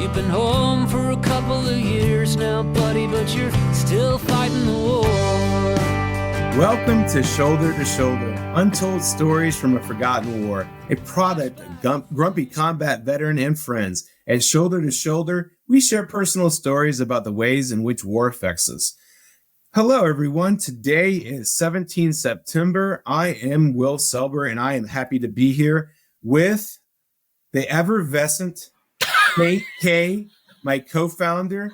You've been home for a couple of years now, buddy, but you're still fighting the war. Welcome to Shoulder, Untold Stories from a Forgotten War, a product of Grumpy Combat Veteran and Friends. At Shoulder to Shoulder, we share personal stories about the ways in which war affects us. Hello, everyone. Today is 17 September. I am Will Selber, and I am happy to be here with the effervescent Kate K, my co-founder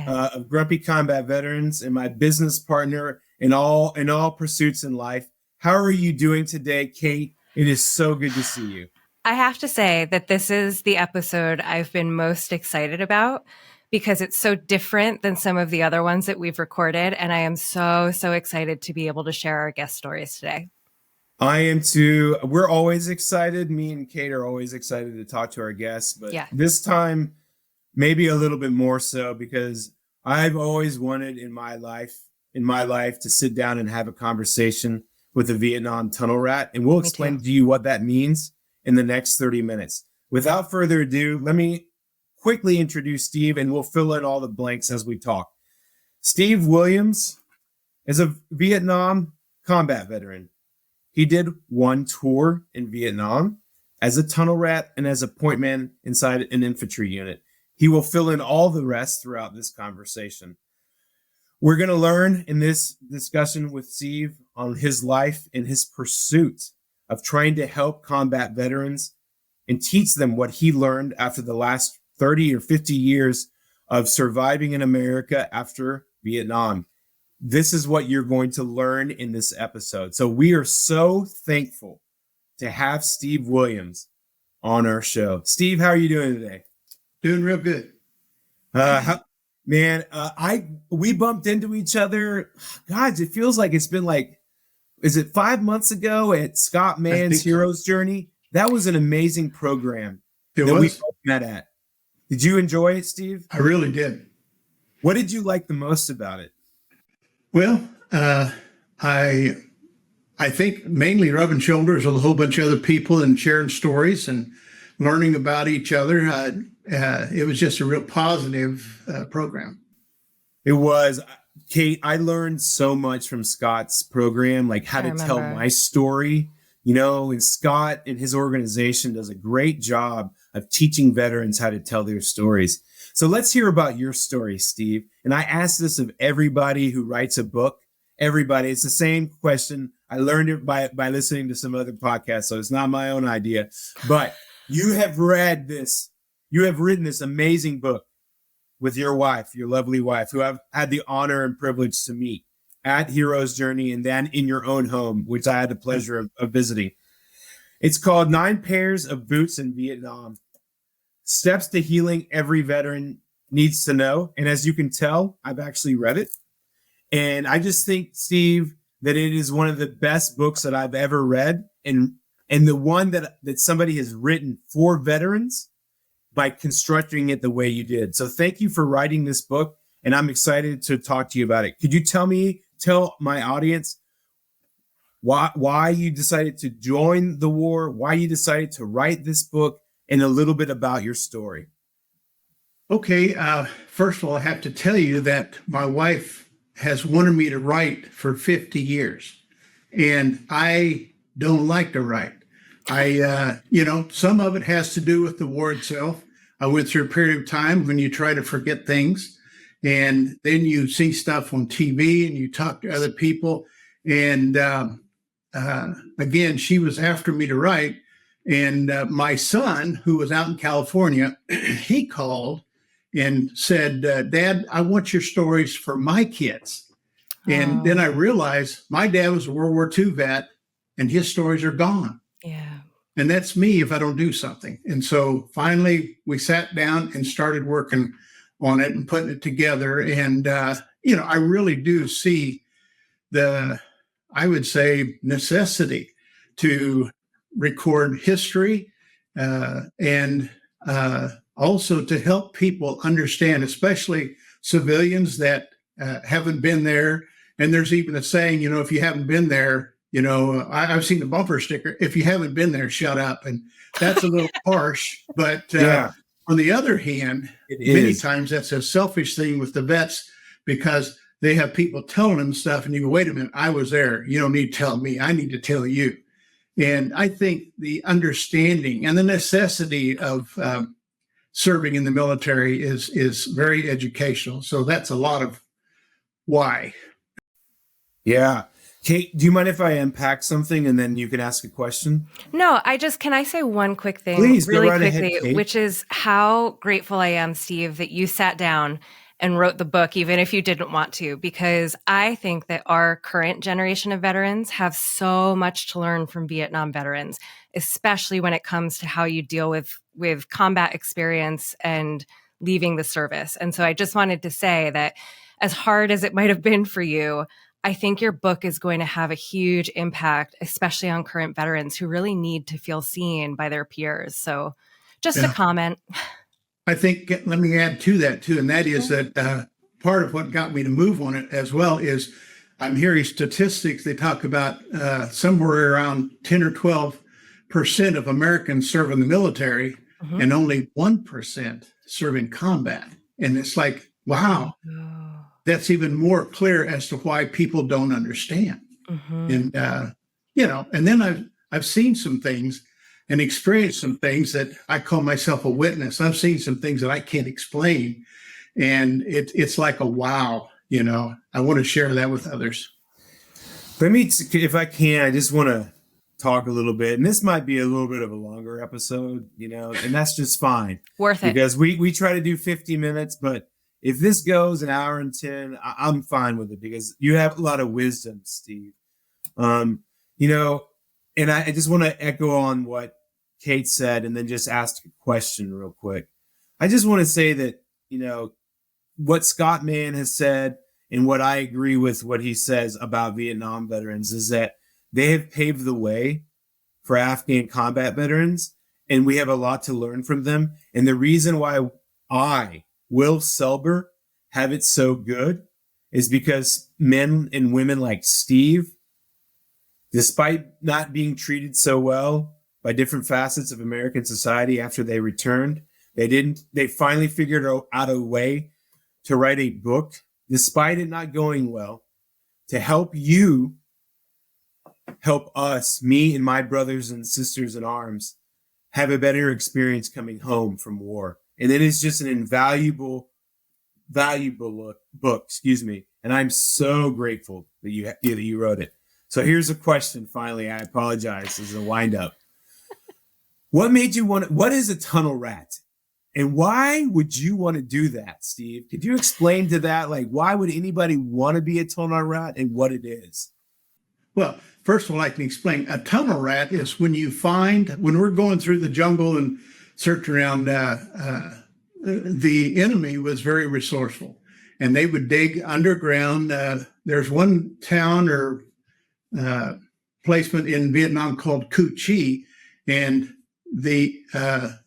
of Grumpy Combat Veterans and my business partner in all pursuits in life. How are you doing today, Kate? It is so good to see you. I have to say that this is the episode I've been most excited about because it's so different than some of the other ones that we've recorded. And I am so excited to be able to share our guest stories today. I am too. We're always excited. Me and Kate are always excited to talk to our guests. But This time, maybe a little bit more so because I've always wanted in my life to sit down and have a conversation with a Vietnam tunnel rat. And we'll explain to you what that means in the next 30 minutes. Without further ado, let me quickly introduce Steve and we'll fill in all the blanks as we talk. Steve Williams is a Vietnam combat veteran. He did one tour in Vietnam as a tunnel rat and as a point man inside an infantry unit. He will fill in all the rest throughout this conversation. We're going to learn in this discussion with Steve on his life and his pursuit of trying to help combat veterans and teach them what he learned after the last 30 or 50 years of surviving in America after Vietnam. This is what you're going to learn in this episode. So we are so thankful to have Steve Williams on our show. Steve, how are you doing today? Doing real good. We bumped into each other. God, it feels like it's been is it 5 months ago at Scott Mann's Hero's Journey? That was an amazing program we both met at. Did you enjoy it, Steve? I really did. What did you like the most about it? Well, I think mainly rubbing shoulders with a whole bunch of other people and sharing stories and learning about each other. It was just a real positive program. It was. Kate, I learned so much from Scott's program, like how to tell my story, and Scott and his organization does a great job of teaching veterans how to tell their stories. So let's hear about your story, Steve. And I ask this of everybody who writes a book, everybody. It's the same question. I learned it by listening to some other podcasts, so it's not my own idea. But you have read this. You have written this amazing book with your wife, your lovely wife, who I've had the honor and privilege to meet at Hero's Journey and then in your own home, which I had the pleasure of visiting. It's called 9 Pairs of Boots in Vietnam. Steps to Healing Every Veteran Needs to Know. And as you can tell, I've actually read it. And I just think, Steve, that it is one of the best books that I've ever read. And the one that somebody has written for veterans by constructing it the way you did. So thank you for writing this book, and I'm excited to talk to you about it. Could you tell my audience why you decided to join the war, why you decided to write this book, and a little bit about your story? Okay. First of all, I have to tell you that my wife has wanted me to write for 50 years, and I don't like to write. Some of it has to do with the war itself. I went through a period of time when you try to forget things and then you see stuff on TV and you talk to other people. And again, she was after me to write. And my son, who was out in California, he called and said, Dad, I want your stories for my kids. And then I realized my dad was a World War II vet and his stories are gone. Yeah. And that's me if I don't do something. And so finally we sat down and started working on it and putting it together. And, I really do see I would say, necessity to record history and also to help people understand, especially civilians that haven't been there. And there's even a saying, if you haven't been there, I've seen the bumper sticker, if you haven't been there, shut up. And that's a little harsh, but on the other hand, many times that's a selfish thing with the vets because they have people telling them stuff and you go, wait a minute, I was there. You don't need to tell me. I need to tell you. And I think the understanding and the necessity of serving in the military is very educational. So that's a lot of why. Yeah. Kate, do you mind if I unpack something and then you can ask a question? No, can I say one quick thing Please, really go right quickly, ahead, Kate. which is how grateful I am, Steve, that you sat down and wrote the book, even if you didn't want to, because I think that our current generation of veterans have so much to learn from Vietnam veterans, especially when it comes to how you deal with combat experience and leaving the service. And so I just wanted to say that as hard as it might have been for you, I think your book is going to have a huge impact, especially on current veterans who really need to feel seen by their peers. So just a comment. I think, let me add to that too, and that is that part of what got me to move on it as well is I'm hearing statistics. They talk about somewhere around 10 or 12% of Americans serve in the military and only 1% serve in combat. And it's like, wow, that's even more clear as to why people don't understand. And, and then I've seen some things and experienced some things that I call myself a witness. I've seen some things that I can't explain. And it's like a wow, I want to share that with others. Let me, if I can, I just want to talk a little bit. And this might be a little bit of a longer episode, and that's just fine. Worth it. Because we try to do 50 minutes, but if this goes an hour and 10, I'm fine with it because you have a lot of wisdom, Steve. And I just want to echo on what Kate said and then just ask a question real quick. I just want to say that, what Scott Mann has said and what I agree with what he says about Vietnam veterans is that they have paved the way for Afghan combat veterans, and we have a lot to learn from them. And the reason why I, Will Selber, have it so good is because men and women like Steve, despite not being treated so well by different facets of American society after they returned, they finally figured out a way to write a book, despite it not going well, to help you, help us, me and my brothers and sisters in arms, have a better experience coming home from war. And it is just an invaluable book, And I'm so grateful that you wrote it. So here's a question. Finally, I apologize. This is a wind up. What made you what is a tunnel rat? And why would you want to do that, Steve? Could you explain to that? Like, why would anybody want to be a tunnel rat and what it is? Well, first of all, I can explain. A tunnel rat is when we're going through the jungle and searching around, the enemy was very resourceful and they would dig underground. There's one town or placement in Vietnam called Cu Chi, and the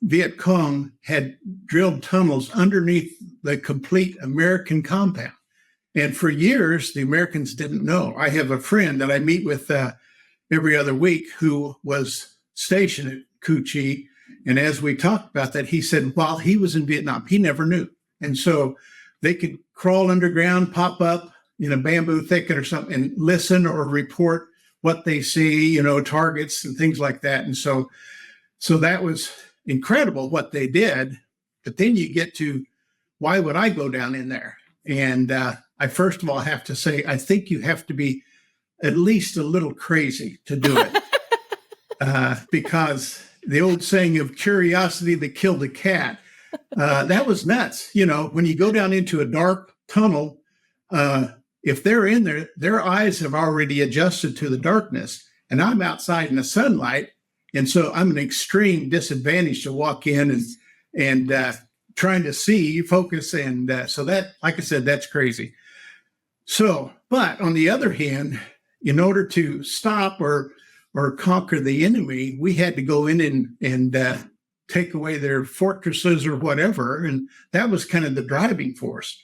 Viet Cong had drilled tunnels underneath the complete American compound. And for years, the Americans didn't know. I have a friend that I meet with every other week who was stationed at Cu Chi. And as we talked about that, he said, while he was in Vietnam, he never knew. And so they could crawl underground, pop up in a bamboo thicket or something, and listen or report what they see, targets and things like that. And so that was incredible what they did. But then you get to, why would I go down in there? And I first of all have to say, I think you have to be at least a little crazy to do it. Because the old saying of curiosity that killed the cat, that was nuts. When you go down into a dark tunnel, if they're in there, their eyes have already adjusted to the darkness. And I'm outside in the sunlight. And so I'm an extreme disadvantage to walk in and trying to see, focus. And so that, like I said, that's crazy. So, but on the other hand, in order to stop or conquer the enemy, we had to go in and take away their fortresses or whatever. And that was kind of the driving force.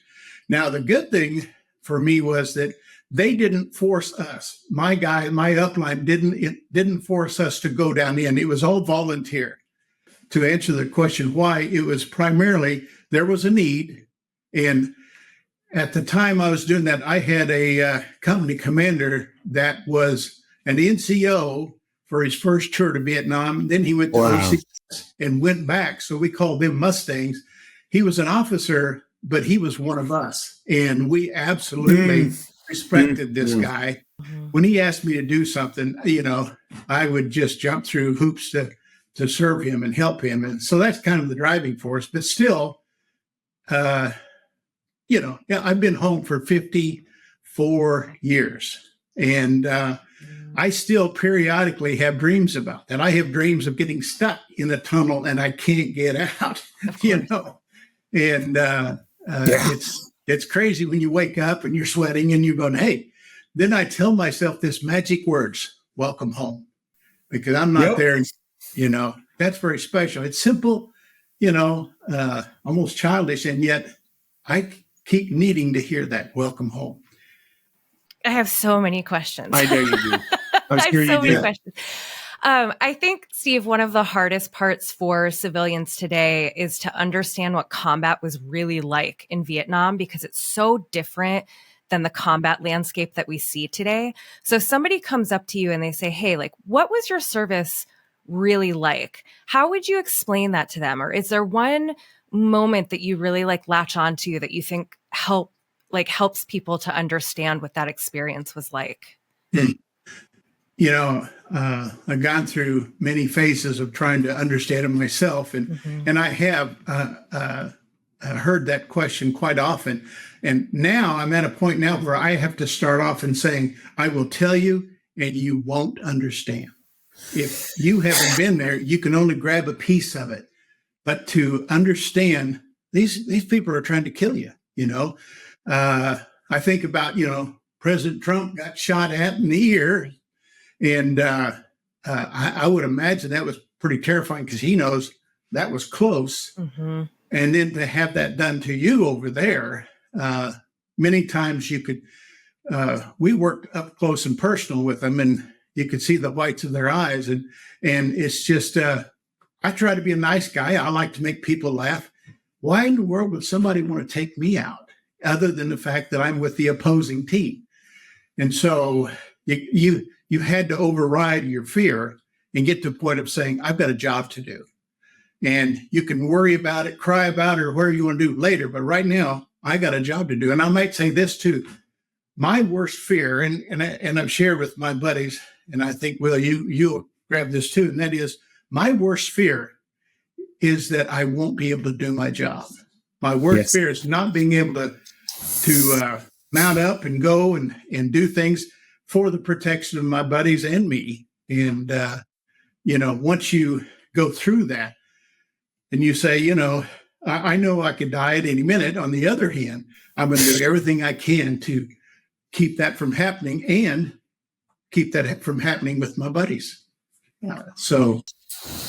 Now, the good thing for me was that they didn't force us. My upline didn't force us to go down in. It was all volunteer. to answer the question why, it was primarily there was a need. And at the time I was doing that, I had a company commander that was an NCO for his first tour to Vietnam. Then he went to OCS and went back. So we called them Mustangs. He was an officer, but he was one of us. And we absolutely respected this guy. When he asked me to do something, I would just jump through hoops to serve him and help him. And so that's kind of the driving force. But still, I've been home for 54 years. And I still periodically have dreams about that. I have dreams of getting stuck in a tunnel and I can't get out, And it's crazy when you wake up and you're sweating and you're going, hey. Then I tell myself this magic words, welcome home, because I'm not there. That's very special. It's simple, almost childish. And yet I keep needing to hear that welcome home. I have so many questions. I know you do. I have so many questions. I think, Steve, one of the hardest parts for civilians today is to understand what combat was really like in Vietnam, because it's so different than the combat landscape that we see today. So if somebody comes up to you and they say, hey, what was your service really like? How would you explain that to them? Or is there one moment that you really latch onto that you think helps people to understand what that experience was like? I've gone through many phases of trying to understand it myself. And I have heard that question quite often. And now I'm at a point now where I have to start off and saying, I will tell you, and you won't understand. If you haven't been there, you can only grab a piece of it. But to understand, these people are trying to kill you, I think about, President Trump got shot at in the ear. And I would imagine that was pretty terrifying because he knows that was close. Mm-hmm. And then to have that done to you over there, many times you could, we worked up close and personal with them, and you could see the whites of their eyes. And it's just, I try to be a nice guy. I like to make people laugh. Why in the world would somebody want to take me out other than the fact that I'm with the opposing team? And so you had to override your fear and get to the point of saying, I've got a job to do. And you can worry about it, cry about it, or whatever you want to do later. But right now, I got a job to do. And I might say this too. My worst fear, and I've shared with my buddies, and I think, Will, you'll grab this too. And that is, my worst fear is that I won't be able to do my job. My worst fear is not being able to mount up and go and do things for the protection of my buddies and me. And, once you go through that and you say, I know I could die at any minute. On the other hand, I'm going to do everything I can to keep that from happening and keep that from happening with my buddies. So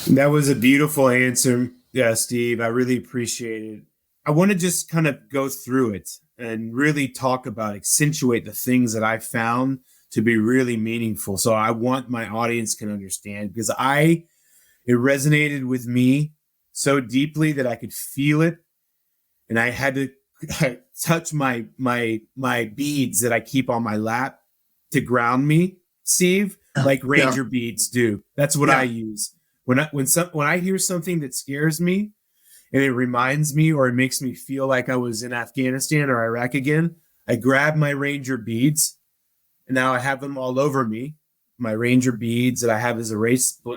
that was a beautiful answer. Yeah, Steve, I really appreciate it. I want to just kind of go through it and really talk about, accentuate the things that I found to be really meaningful. So I want my audience can understand, because it resonated with me so deeply that I could feel it. And I had to touch my beads that I keep on my lap to ground me, Steve, like Ranger beads do. That's what I use. When I hear something that scares me and it reminds me, or it makes me feel like I was in Afghanistan or Iraq again, I grab my Ranger beads, and now I have them all over me, my Ranger beads that I have as a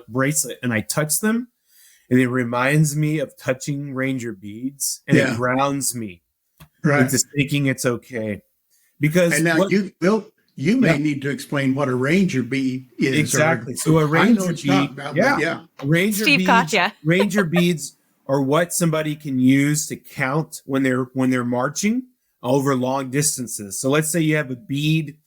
bracelet, and I touch them, and it reminds me of touching Ranger beads, and it grounds me into thinking it's okay. Because and now you may need to explain what a Ranger bead is. Exactly. So a Ranger bead, Ranger Steve beads, gotcha. Ranger beads are what somebody can use to count when they're marching over long distances. So let's say you have a bead,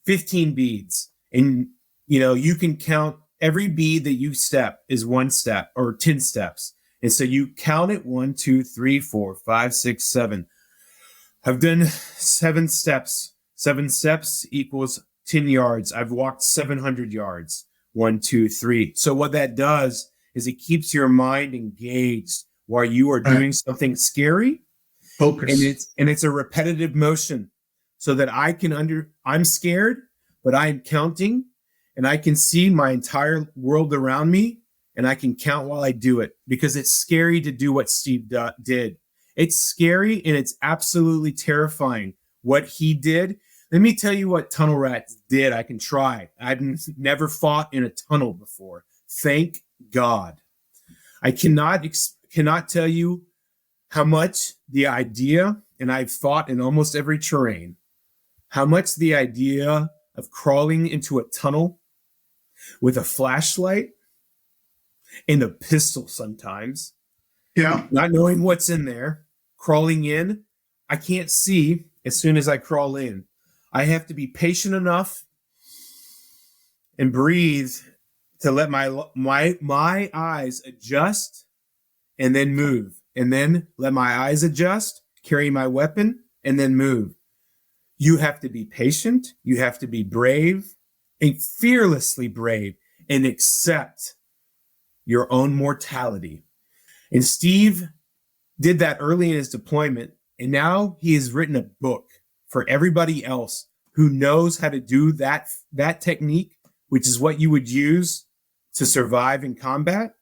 15 beads, and you can count every bead that you step is one step or 10 steps. And so you count it 1, 2, 3, 4, 5, 6, 7. I've done 7 steps. 7 steps equals 10 yards. I've walked 700 yards. 1, 2, 3. So what that does is it keeps your mind engaged while you are doing something scary. Focus. And it's a repetitive motion so that I'm scared, but I'm counting and I can see my entire world around me and I can count while I do it because it's scary to do what Steve did. It's scary and it's absolutely terrifying what he did. Let me tell you what tunnel rats did. I can try. I've never fought in a tunnel before. Thank God. I cannot tell you how much the idea, and I've fought in almost every terrain, how much the idea of crawling into a tunnel with a flashlight and a pistol sometimes, not knowing what's in there, crawling in, I can't see as soon as I crawl in. I have to be patient enough and breathe to let my eyes adjust and then move. And then let my eyes adjust, carry my weapon, and then move. You have to be patient. You have to be brave and fearlessly brave and accept your own mortality. And Steve did that early in his deployment. And now he has written a book for everybody else who knows how to do that technique, which is what you would use to survive in combat.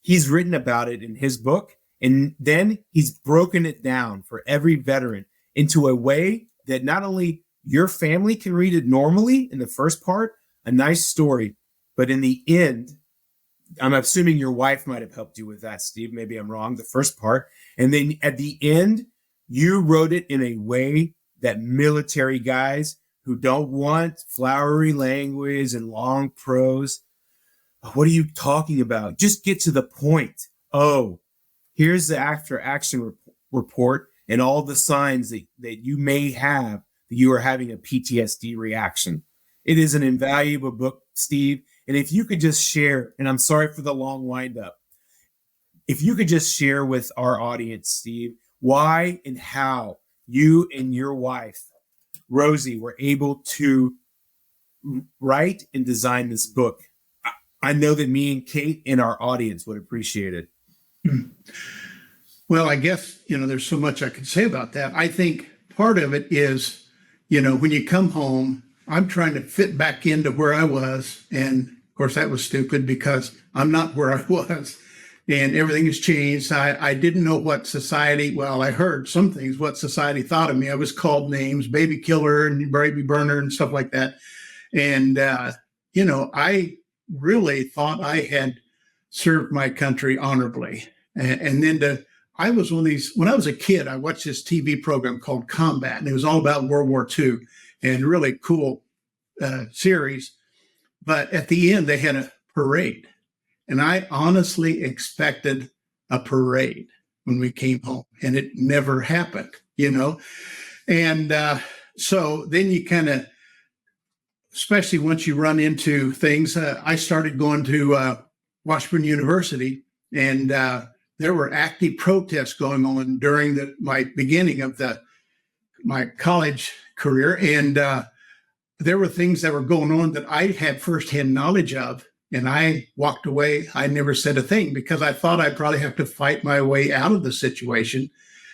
He's written about it in his book. And then he's broken it down for every veteran into a way that not only your family can read it normally in the first part, a nice story, but in the end, I'm assuming your wife might have helped you with that, Steve. Maybe I'm wrong, the first part. And then at the end, you wrote it in a way that military guys who don't want flowery language and long prose, what are you talking about? Just get to the point. Oh, here's the after action report and all the signs that you may have that you are having a PTSD reaction. It is an invaluable book, Steve. And if you could just share, and I'm sorry for the long wind up, if you could just share with our audience, Steve, why and how you and your wife, Rosie, were able to write and design this book. I know that me and Kate and our audience would appreciate it. Well, I guess, there's so much I could say about that. I think part of it is, when you come home, I'm trying to fit back into where I was. And of course, that was stupid because I'm not where I was and everything has changed. I didn't know what society, I heard some things, what society thought of me. I was called names, baby killer and baby burner and stuff like that. And, I really thought I had served my country honorably. And then I was one of these, when I was a kid, I watched this TV program called Combat, and it was all about World War II and really cool series. But at the end, they had a parade. And I honestly expected a parade when we came home, and it never happened, And so then you kind of, especially once you run into things, I started going to Washburn University, and there were active protests going on during my beginning of my college career. And there were things that were going on that I had firsthand knowledge of. And I walked away. I never said a thing because I thought I'd probably have to fight my way out of the situation.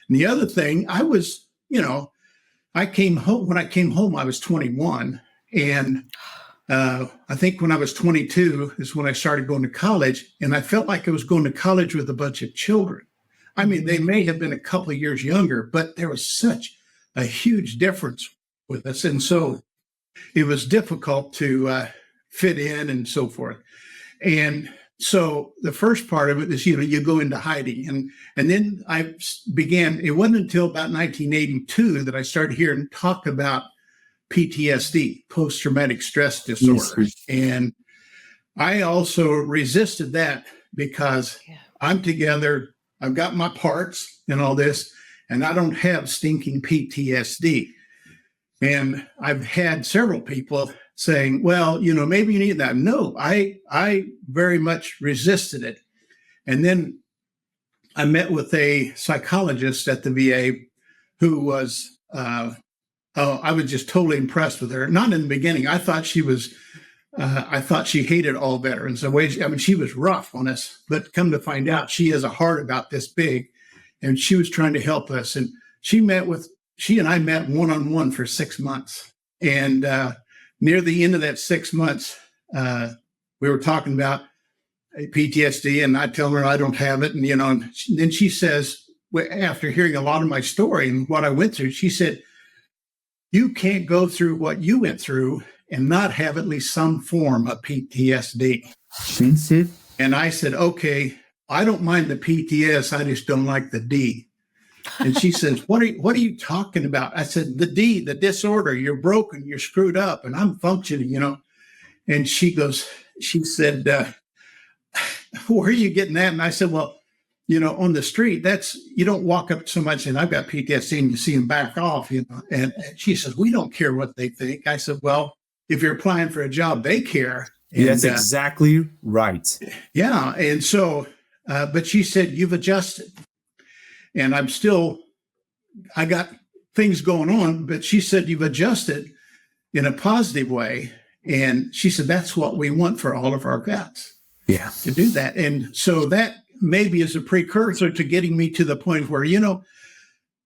And the other thing, I came home. When I came home, I was 21. And I think when I was 22 is when I started going to college, and I felt like I was going to college with a bunch of children. I mean, they may have been a couple of years younger, but there was such a huge difference with us. And so it was difficult to fit in and so forth. And so the first part of it is, you go into hiding. And then I began, it wasn't until about 1982 that I started hearing talk about PTSD, post-traumatic stress disorder. And I also resisted that because I'm together, I've got my parts and all this, and I don't have stinking PTSD. And I've had several people saying, well, maybe you need that. No, I very much resisted it. And then I met with a psychologist at the VA who was, I was just totally impressed with her. Not in the beginning. I thought she was I thought she hated all veterans. The way she was rough on us, but come to find out, she has a heart about this big, and she was trying to help us. And she and I met one-on-one for 6 months. And near the end of that 6 months, we were talking about PTSD, and I tell her I don't have it. And, and then she says, after hearing a lot of my story and what I went through, she said, you can't go through what you went through and not have at least some form of PTSD. And I said, okay, I don't mind the PTS. I just don't like the D. And she says, what are you talking about? I said, the D, the disorder, you're broken, you're screwed up, and I'm functioning, And she said, where are you getting that? And I said, well, on the street, you don't walk up to somebody saying, I've got PTSD, and you see them back off, And she says, we don't care what they think. I said, well, if you're applying for a job, they care. And, that's exactly right. Yeah. And so, but she said, you've adjusted. And I got things going on, but she said, you've adjusted in a positive way. And she said, that's what we want for all of our vets. Yeah. To do that. And so that maybe is a precursor to getting me to the point where,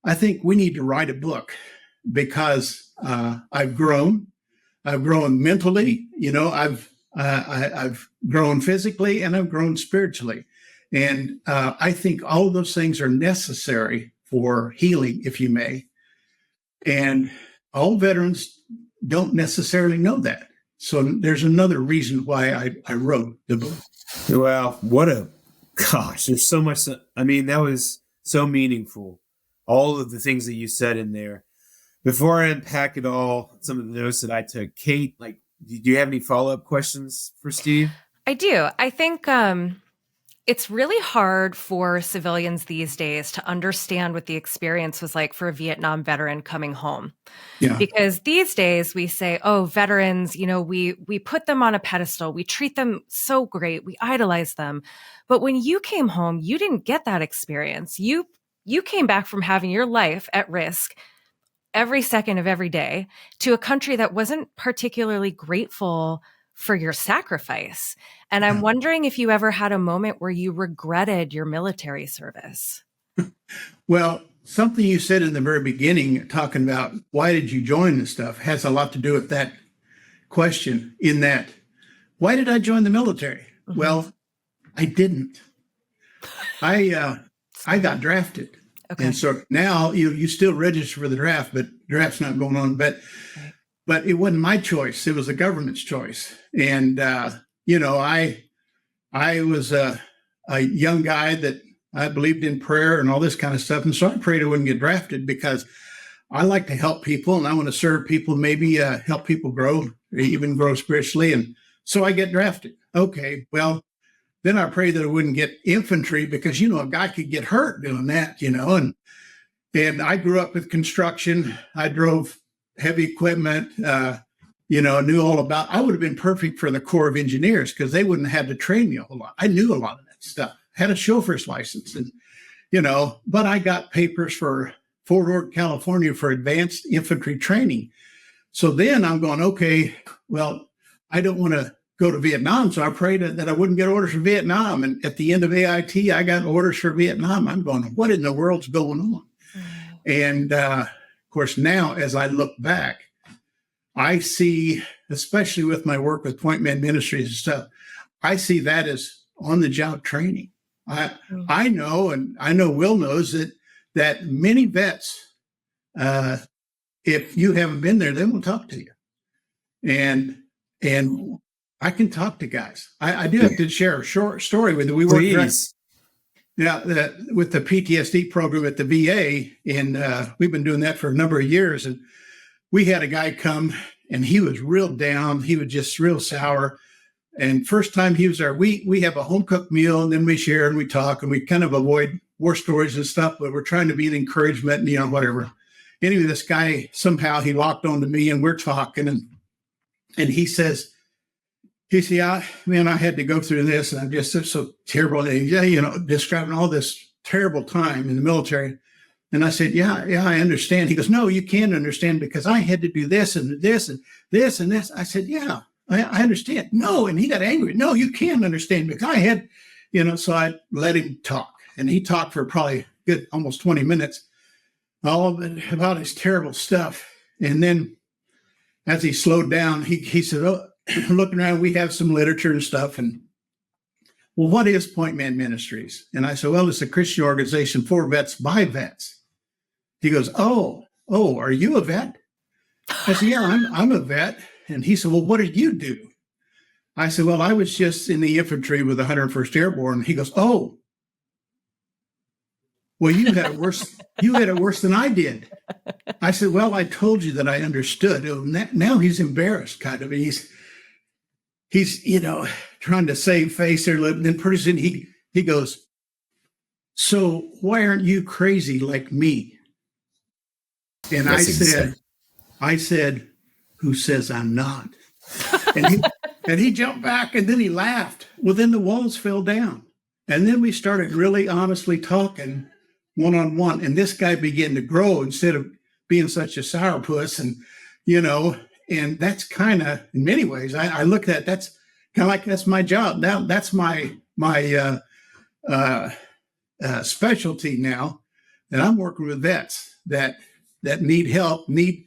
I think we need to write a book, because I've grown mentally, I've grown physically, and I've grown spiritually. And I think all of those things are necessary for healing, if you may. And all veterans don't necessarily know that. So there's another reason why I wrote the book. Well, there's so much. That was so meaningful. All of the things that you said in there. Before I unpack it all, some of the notes that I took, Kate, do you have any follow-up questions for Steve? I do. I think it's really hard for civilians these days to understand what the experience was like for a Vietnam veteran coming home. Yeah. Because these days we say, oh, veterans, we put them on a pedestal. We treat them so great. We idolize them. But when you came home, you didn't get that experience. You came back from having your life at risk every second of every day to a country that wasn't particularly grateful for your sacrifice. And I'm wondering if you ever had a moment where you regretted your military service. Well, something you said in the very beginning, talking about why did you join and stuff, has a lot to do with that question, in that, why did I join the military? Mm-hmm. Well, I didn't. I got drafted. Okay. And so now you still register for the draft, but draft's not going on. But it wasn't my choice. It was the government's choice. And, I was a young guy that I believed in prayer and all this kind of stuff. And so I prayed I wouldn't get drafted, because I like to help people, and I want to serve people, maybe help people grow, even grow spiritually. And so I get drafted. Okay, well, then I prayed that I wouldn't get infantry, because, a guy could get hurt doing that, and I grew up with construction. I drove heavy equipment, knew all about, I would have been perfect for the Corps of Engineers, because they wouldn't have had to train me a whole lot. I knew a lot of that stuff, had a chauffeur's license, and, but I got papers for Fort Ord, California for advanced infantry training. So then I'm going, okay, well, I don't want to go to Vietnam. So I prayed that I wouldn't get orders for Vietnam. And at the end of AIT, I got orders for Vietnam. I'm going, what in the world's going on? And of course, now as I look back, I see, especially with my work with Point Man Ministries and stuff, I see that as on-the-job training. I know, and I know Will knows that many vets, if you haven't been there, they won't talk to you. And I can talk to guys. I do have to share a short story with you. We work with the PTSD program at the VA, and we've been doing that for a number of years. And we had a guy come, and he was real down. He was just real sour. And first time he was there, we have a home cooked meal, and then we share and we talk, and we kind of avoid war stories and stuff, but we're trying to be the encouragement and, whatever. Anyway, this guy, somehow he locked onto me, and we're talking, and he said, I had to go through this, and I'm just so terrible. And describing all this terrible time in the military. And I said, yeah, I understand. He goes, no, you can't understand, because I had to do this and this and this and this. I said, yeah, I understand. No. And he got angry. No, you can't understand because I had, so I let him talk. And he talked for probably good almost 20 minutes, all of it about his terrible stuff. And then as he slowed down, he said, oh, looking around, we have some literature and stuff. And well, what is Point Man Ministries? And I said, well, it's a Christian organization for vets by vets. He goes, oh, are you a vet? I said, yeah, I'm a vet. And he said, well, what did you do? I said, well, I was just in the infantry with the 101st Airborne. And he goes, oh, well, you had it worse than I did. I said, well, I told you that I understood. Now he's embarrassed, kind of. He's trying to save face there. And then pretty soon he goes, so why aren't you crazy like me? And I said, who says I'm not? And he jumped back and then he laughed. Well, then the walls fell down. And then we started really honestly talking one-on-one. And this guy began to grow instead of being such a sourpuss. And, and that's kind of, in many ways, I look at that's kind of like, that's my job. Now that's my specialty now, that I'm working with vets that need help, need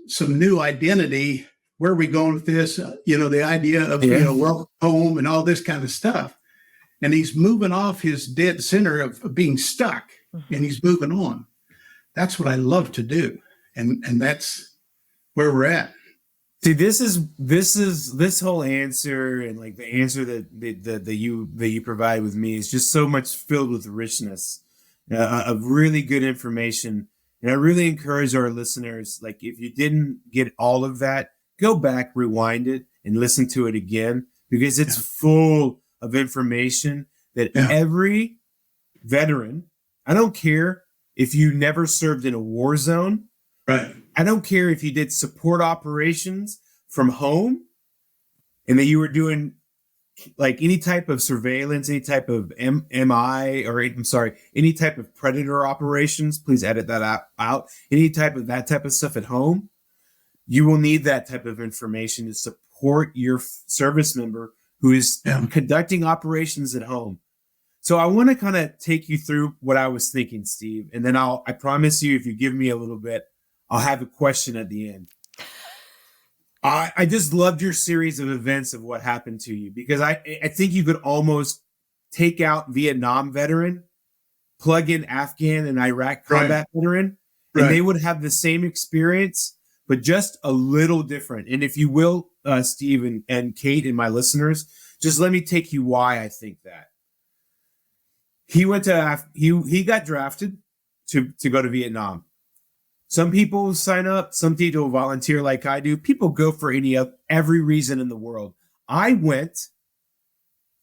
some new identity. Where are we going with this? The idea of, welcome home and all this kind of stuff. And he's moving off his dead center of being stuck, and he's moving on. That's what I love to do. And that's where we're at. See, this whole answer, and like the answer that you provide with me is just so much filled with richness, of really good information. And I really encourage our listeners, like, if you didn't get all of that, go back, rewind it, and listen to it again, because it's full of information that every veteran, I don't care if you never served in a war zone, right? I don't care if you did support operations from home and that you were doing like any type of surveillance, any type of any type of predator operations, please edit that out. Any type of that type of stuff at home, you will need that type of information to support your service member who is conducting operations at home. So I want to kind of take you through what I was thinking, Steve, and then I promise you, if you give me a little bit, I'll have a question at the end. I just loved your series of events of what happened to you, because I think you could almost take out Vietnam veteran, plug in Afghan and Iraq combat veteran, and they would have the same experience, but just a little different. And if you will, Steve and Kate and my listeners, just let me take you why I think that. He got drafted to go to Vietnam. Some people sign up, some people volunteer like I do. People go for every reason in the world. I went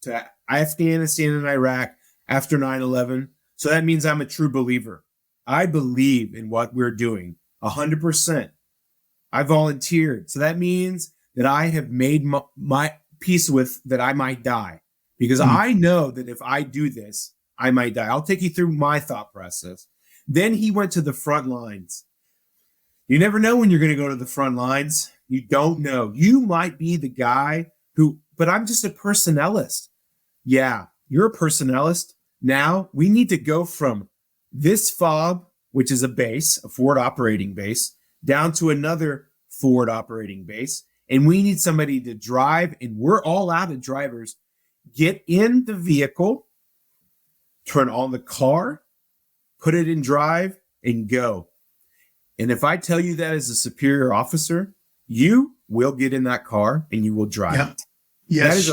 to Afghanistan and Iraq after 9/11. So that means I'm a true believer. I believe in what we're doing 100%. I volunteered. So that means that I have made my peace with that I might die, because I know that if I do this, I might die. I'll take you through my thought process. Then he went to the front lines. You never know when you're going to go to the front lines. You don't know. You might be the guy but I'm just a personnelist. Yeah, you're a personnelist. Now we need to go from this FOB, which is a base, a forward operating base, down to another forward operating base. And we need somebody to drive, and we're all out of drivers. Get in the vehicle, turn on the car, put it in drive, and go. And if I tell you that as a superior officer, you will get in that car and you will drive. Yeah. Yes,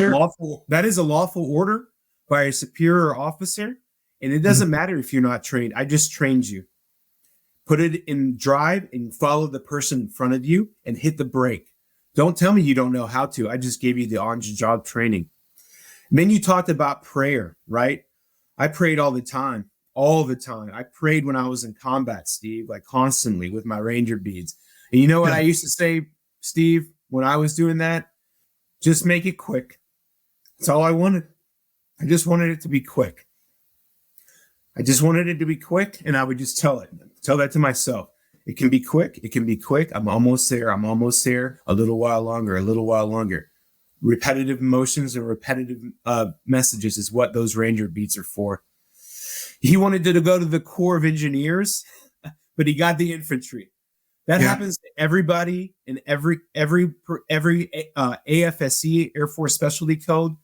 that is a lawful order by a superior officer. And it doesn't matter if you're not trained. I just trained you. Put it in drive and follow the person in front of you and hit the brake. Don't tell me you don't know how to. I just gave you the on-the-job training. And then you talked about prayer, right? I prayed all the time. All the time. I prayed when I was in combat, Steve, like constantly with my Ranger beads. And you know what I used to say, Steve, when I was doing that? Just make it quick. That's all I wanted. I just wanted it to be quick. And I would just tell that to myself. It can be quick. I'm almost there. A little while longer. Repetitive motions and repetitive messages is what those Ranger beats are for. He wanted to go to the Corps of Engineers, but he got the infantry. That happens to everybody in every AFSC, Air Force Specialty Code,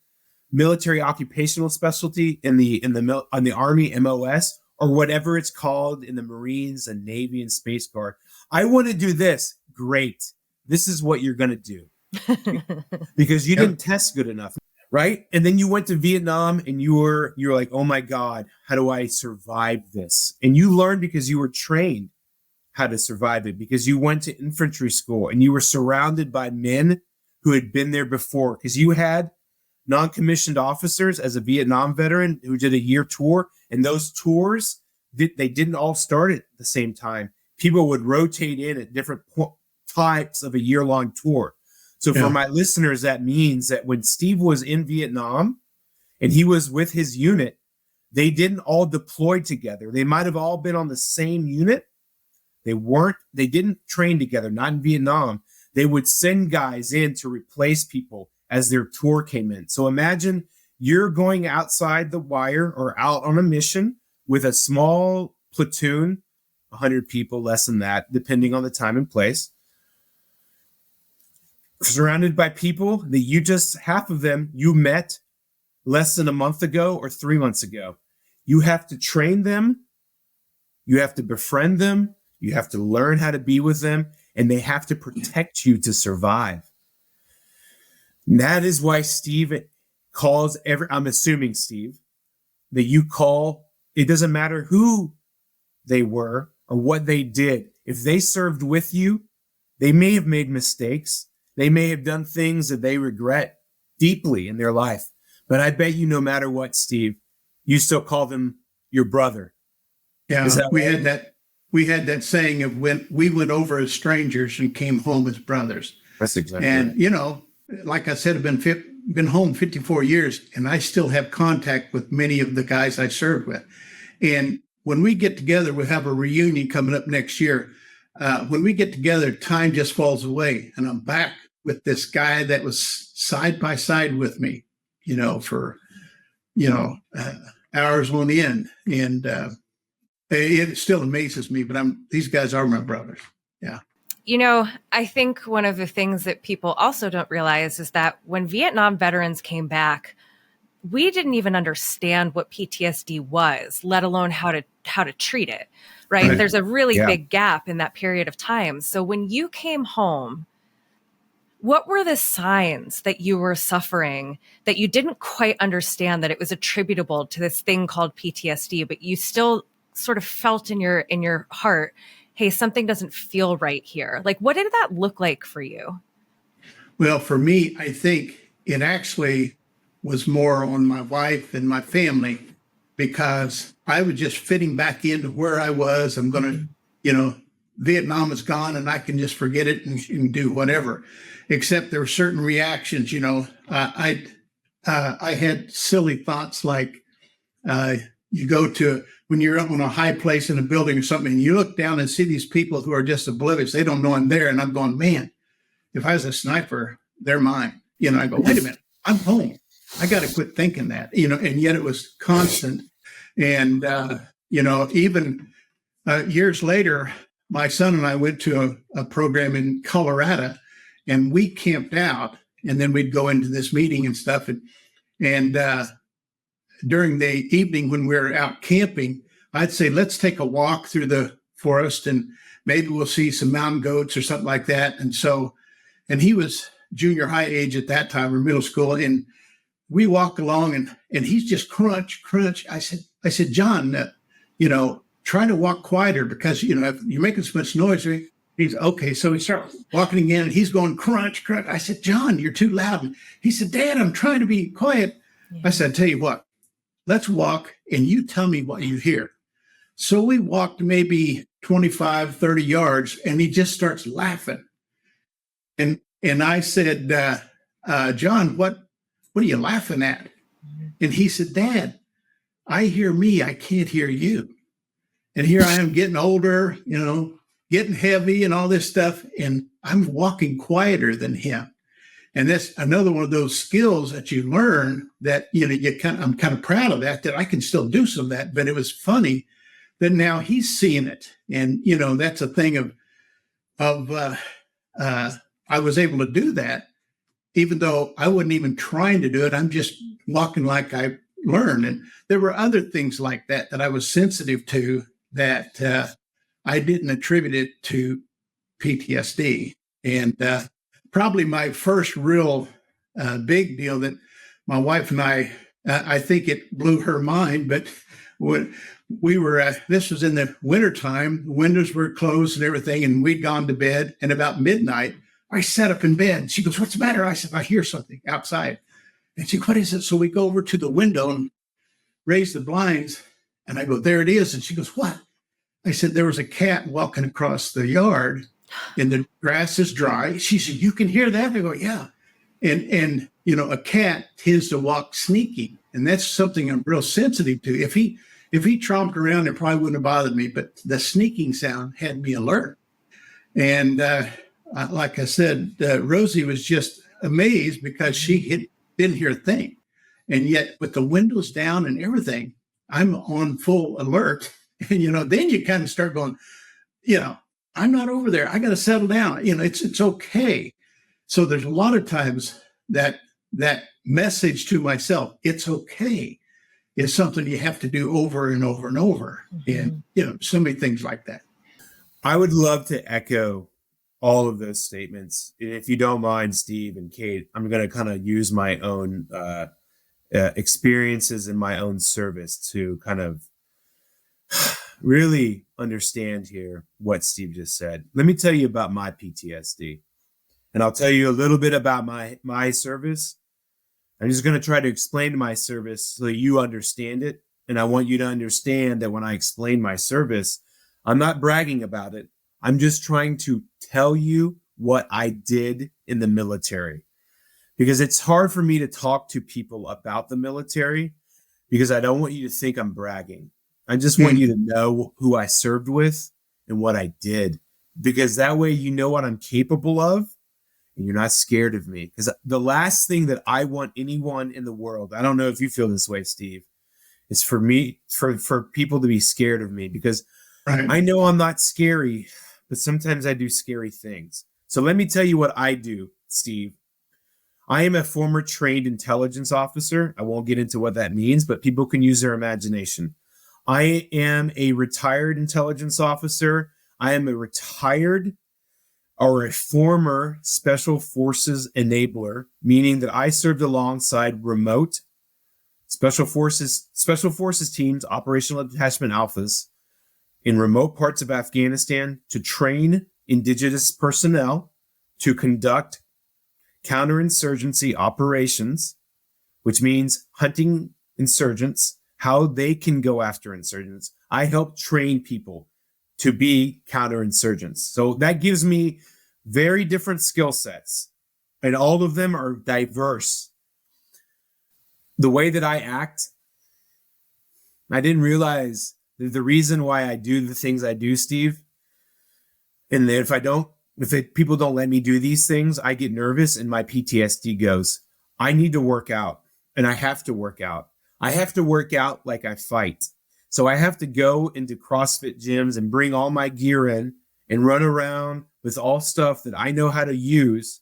military occupational specialty in the Army MOS, or whatever it's called in the Marines and Navy and Space Guard. I want to do this. Great. This is what you're going to do because you didn't test good enough, right? And then you went to Vietnam and you're like, oh my God, how do I survive this? And you learned because you were trained how to survive it, because you went to infantry school and you were surrounded by men who had been there before, because you had non-commissioned officers as a Vietnam veteran who did a year tour, and those tours, they didn't all start at the same time. People would rotate in at different types of a year-long tour. So for my listeners, that means that when Steve was in Vietnam and he was with his unit, they didn't all deploy together. They might have all been on the same unit. They didn't train together, not in Vietnam. They would send guys in to replace people as their tour came in. So imagine you're going outside the wire or out on a mission with a small platoon, 100 people, less than that, depending on the time and place, surrounded by people that half of them you met less than a month ago or 3 months ago. You have to train them. You have to befriend them. You have to learn how to be with them, and they have to protect you to survive. And that is why Steve calls I'm assuming, Steve, that you call, it doesn't matter who they were or what they did. If they served with you, they may have made mistakes. They may have done things that they regret deeply in their life. But I bet you no matter what, Steve, you still call them your brother. Yeah, we had that saying of when we went over as strangers and came home as brothers. That's exactly and, right. You know, like I said, I've been home 54 years, and I still have contact with many of the guys I served with. And when we get together, we'll have a reunion coming up next year. When we get together, time just falls away, and I'm back with this guy that was side by side with me, you know, for, hours on end. And it still amazes me, but these guys are my brothers. Yeah. You know, I think one of the things that people also don't realize is that when Vietnam veterans came back, we didn't even understand what PTSD was, let alone how to treat it, right? There's a really big gap in that period of time. So when you came home, what were the signs that you were suffering that you didn't quite understand that it was attributable to this thing called PTSD, but you still sort of felt in your heart, hey, something doesn't feel right here? Like, what did that look like for you? Well, for me, I think it actually was more on my wife and my family, because I was just fitting back into where I was. I'm going to, Vietnam is gone and I can just forget it and do whatever, except there were certain reactions, I had silly thoughts like, you go to, when you're up on a high place in a building or something, and you look down and see these people who are just oblivious. They don't know I'm there. And I'm going, man, if I was a sniper, they're mine. I go, wait a minute, I'm home. I got to quit thinking that, and yet it was constant. And, even years later, my son and I went to a program in Colorado, and we camped out, and then we'd go into this meeting and stuff. And during the evening when we were out camping, I'd say, let's take a walk through the forest and maybe we'll see some mountain goats or something like that. And he was junior high age at that time, or middle school. And we walk along and he's just crunch. I said, John, try to walk quieter, because, if you're making so much noise. He's okay. So we start walking again and he's going crunch. I said, John, you're too loud. And he said, Dad, I'm trying to be quiet. Yeah. I said, tell you what, let's walk and you tell me what you hear. So we walked maybe 25, 30 yards and he just starts laughing. And I said, John, what are you laughing at? And he said, Dad, I hear me, I can't hear you. And here I am getting older, getting heavy and all this stuff. And I'm walking quieter than him. And that's another one of those skills that you learn that, I'm kind of proud of that I can still do some of that. But it was funny that now he's seeing it. And, that's a thing of I was able to do that, even though I wasn't even trying to do it. I'm just walking like I learned. And there were other things like that I was sensitive to that I didn't attribute it to PTSD. And probably my first real big deal that my wife and I think it blew her mind, but when we were, this was in the wintertime, windows were closed and everything, and we'd gone to bed. And about midnight, I sat up in bed. She goes, "What's the matter?" I said, "I hear something outside." And she goes, "What is it?" So we go over to the window and raise the blinds. And I go, "There it is." And she goes, "What?" I said, "There was a cat walking across the yard and the grass is dry." She said, "You can hear that?" I go, "Yeah." And a cat tends to walk sneaky. And that's something I'm real sensitive to. If he tromped around, it probably wouldn't have bothered me, but the sneaking sound had me alert. And like I said, Rosie was just amazed because she didn't hear a thing. And yet with the windows down and everything, I'm on full alert. And, then you kind of start going, I'm not over there. I got to settle down. It's okay. So there's a lot of times that message to myself, it's okay, is something you have to do over and over and over. Mm-hmm. And, so many things like that. I would love to echo all of those statements. And if you don't mind, Steve and Kate, I'm going to kind of use my own experiences in my own service to kind of really understand here what Steve just said. Let me tell you about my PTSD. And I'll tell you a little bit about my service. I'm just going to try to explain my service so you understand it. And I want you to understand that when I explain my service, I'm not bragging about it. I'm just trying to tell you what I did in the military. Because it's hard for me to talk to people about the military because I don't want you to think I'm bragging. I just want you to know who I served with and what I did. Because that way you know what I'm capable of. And you're not scared of me. Because the last thing that I want anyone in the world, I don't know if you feel this way, Steve, is for people to be scared of me. Because right. I know I'm not scary, but sometimes I do scary things. So let me tell you what I do, Steve. I am a former trained intelligence officer. I won't get into what that means, but people can use their imagination. I am a retired intelligence officer. I am a retired or a former Special Forces enabler, meaning that I served alongside remote Special Forces teams, operational detachment alphas in remote parts of Afghanistan to train indigenous personnel to conduct counterinsurgency operations, which means hunting insurgents, how they can go after insurgents. I help train people to be counterinsurgents. So that gives me very different skill sets, and all of them are diverse. The way that I act, I didn't realize that the reason why I do the things I do, Steve, and that if people don't let me do these things, I get nervous and my PTSD goes. I need to work out, and I have to work out. I have to work out like I fight. So I have to go into CrossFit gyms and bring all my gear in and run around with all stuff that I know how to use.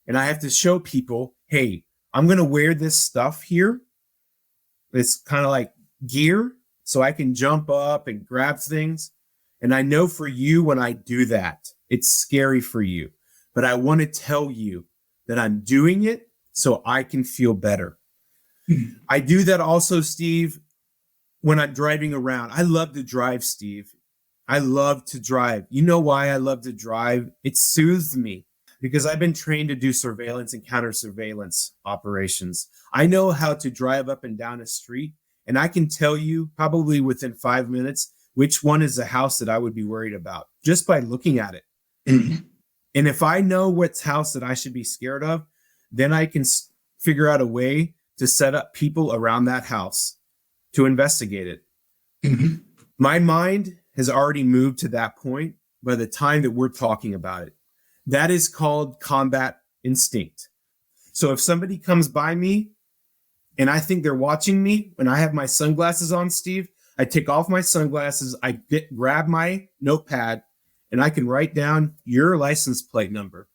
And I have to show people, hey, I'm going to wear this stuff here. It's kind of like gear so I can jump up and grab things. And I know for you, when I do that, it's scary for you. But I want to tell you that I'm doing it so I can feel better. I do that also, Steve, when I'm driving around. I love to drive, Steve. I love to drive. You know why I love to drive? It soothes me because I've been trained to do surveillance and counter surveillance operations. I know how to drive up and down a street, and I can tell you probably within 5 minutes which one is the house that I would be worried about just by looking at it. Mm-hmm. And if I know what house that I should be scared of, then I can figure out a way to set up people around that house to investigate it. Mm-hmm. My mind has already moved to that point by the time that we're talking about it. That is called combat instinct. So if somebody comes by me and I think they're watching me, and I have my sunglasses on, Steve, I take off my sunglasses, grab my notepad, and I can write down your license plate number.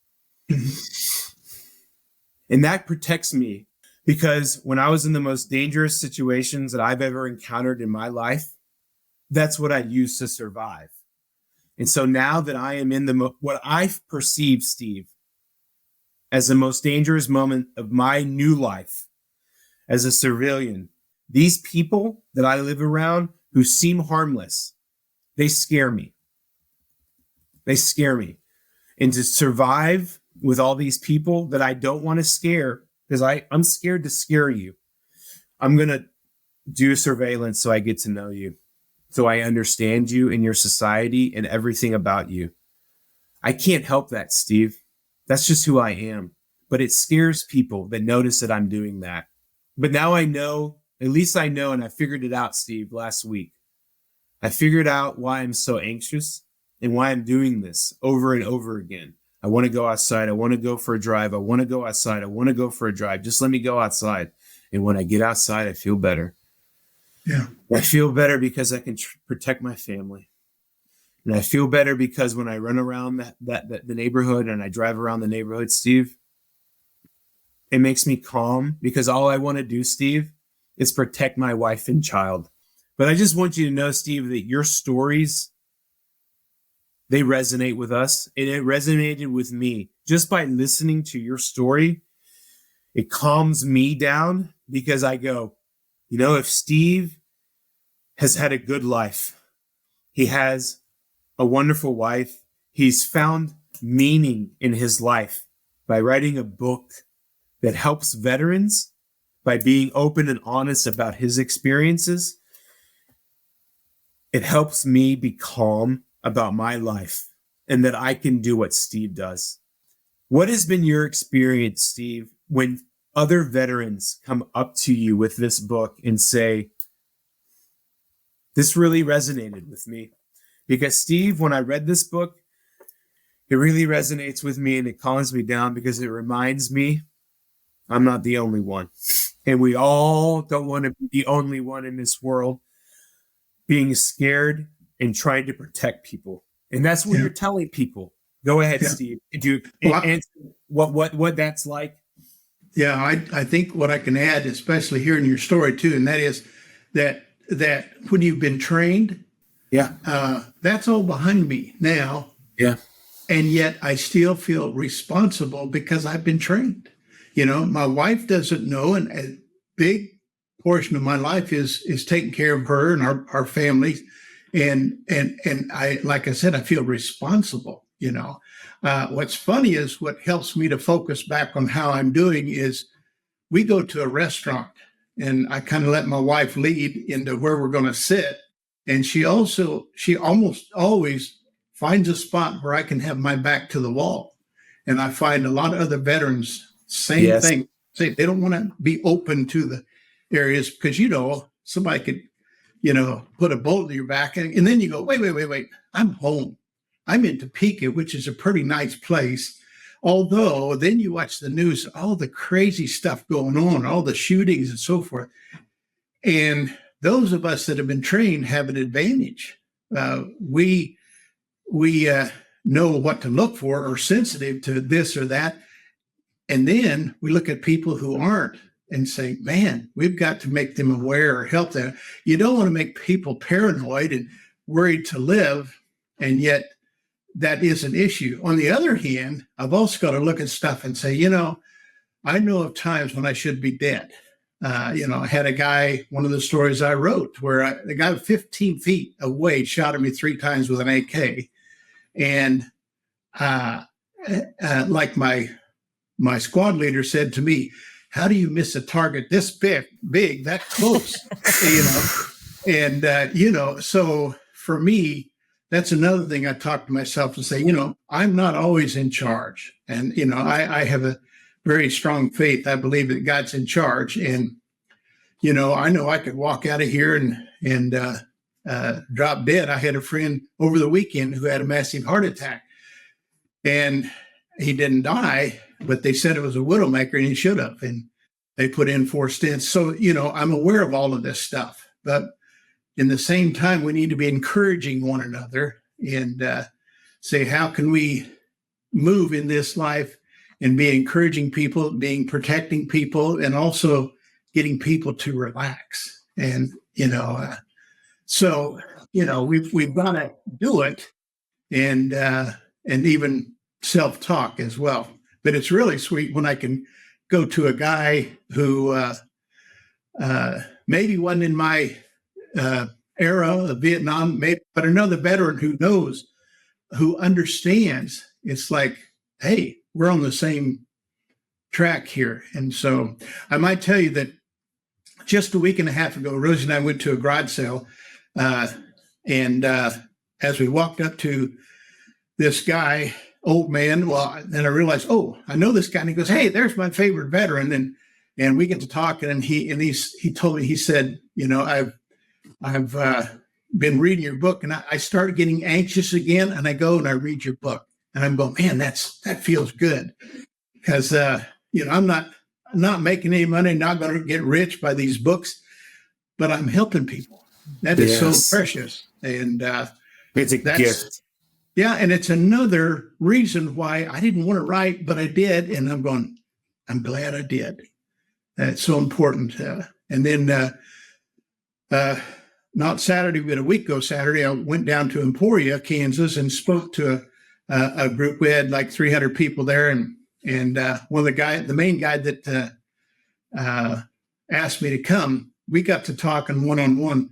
And that protects me, because when I was in the most dangerous situations that I've ever encountered in my life, that's what I used to survive. And so now that I am in what I perceive, Steve, as the most dangerous moment of my new life as a civilian, these people that I live around who seem harmless, they scare me. They scare me. And to survive with all these people that I don't want to scare, because I'm scared to scare you, I'm going to do surveillance so I get to know you, so I understand you and your society and everything about you. I can't help that, Steve. That's just who I am. But it scares people that notice that I'm doing that. But now I know, at least I know, and I figured it out, Steve, last week. I figured out why I'm so anxious and why I'm doing this over and over again. I want to go outside. I want to go for a drive. I want to go outside. I want to go for a drive. Just let me go outside. And when I get outside, I feel better. Yeah. I feel better because I can protect my family. And I feel better because when I run around the neighborhood and I drive around the neighborhood, Steve, it makes me calm, because all I want to do, Steve, is protect my wife and child. But I just want you to know, Steve, that your stories, they resonate with us, and it resonated with me. Just by listening to your story, it calms me down, because I go, if Steve has had a good life, he has a wonderful wife, he's found meaning in his life by writing a book that helps veterans, by being open and honest about his experiences, it helps me be calm about my life and that I can do what Steve does. What has been your experience, Steve, when other veterans come up to you with this book and say, this really resonated with me? Because, Steve, when I read this book, it really resonates with me, and it calms me down, because it reminds me I'm not the only one. And we all don't want to be the only one in this world being scared and trying to protect people. And that's what you're telling people. Go ahead, Steve. Do you answer what that's like? Yeah, I think what I can add, especially hearing your story too, and that is that when you've been trained, that's all behind me now. Yeah. And yet I still feel responsible because I've been trained. My wife doesn't know, and a big portion of my life is taking care of her and our family. And I, like I said, I feel responsible. What's funny is what helps me to focus back on how I'm doing is we go to a restaurant, and I kind of let my wife lead into where we're going to sit. And she almost always finds a spot where I can have my back to the wall. And I find a lot of other veterans, same thing. Say they don't want to be open to the areas because, somebody could, put a bolt in your back. And then you go, wait, I'm home. I'm in Topeka, which is a pretty nice place. Although then you watch the news, all the crazy stuff going on, all the shootings and so forth. And those of us that have been trained have an advantage. We know what to look for, or sensitive to this or that. And then we look at people who aren't and say, man, we've got to make them aware or help them. You don't want to make people paranoid and worried to live, and yet that is an issue. On the other hand, I've also got to look at stuff and say, I know of times when I should be dead. I had a guy, one of the stories I wrote, where the guy 15 feet away shot at me 3 times with an AK. And like my squad leader said to me, how do you miss a target this big, that close? So for me, that's another thing I talk to myself and say, I'm not always in charge. And, I have a very strong faith. I believe that God's in charge. And, I know I could walk out of here and drop dead. I had a friend over the weekend who had a massive heart attack, and he didn't die, but they said it was a widowmaker and he should have. And they put in 4 stents. So, I'm aware of all of this stuff, but in the same time, we need to be encouraging one another and say, how can we move in this life and be encouraging people, being protecting people, and also getting people to relax. And, we've got to do it and even self-talk as well. But it's really sweet when I can go to a guy who maybe wasn't in my era of Vietnam, maybe, but another veteran who knows, who understands. It's like, hey, we're on the same track here. And so I might tell you that just a week and a half ago, Rosie and I went to a garage sale. And as we walked up to this guy, old man, then I realized, I know this guy. And he goes, hey, there's my favorite veteran. And we get to talking, and he told me, he said, I've been reading your book, and I started getting anxious again, and I go and I read your book, and I'm going, man, that feels good, because I'm not making any money, not going to get rich by these books, but I'm helping people. That is so precious, and it's a gift. Yeah, and it's another reason why I didn't want to write, but I did, and I'm glad I did. It's so important. And then not Saturday, but a week ago Saturday, I went down to Emporia, Kansas, and spoke to a group. We had like 300 people there, and one of the main guy that asked me to come, we got to talking one-on-one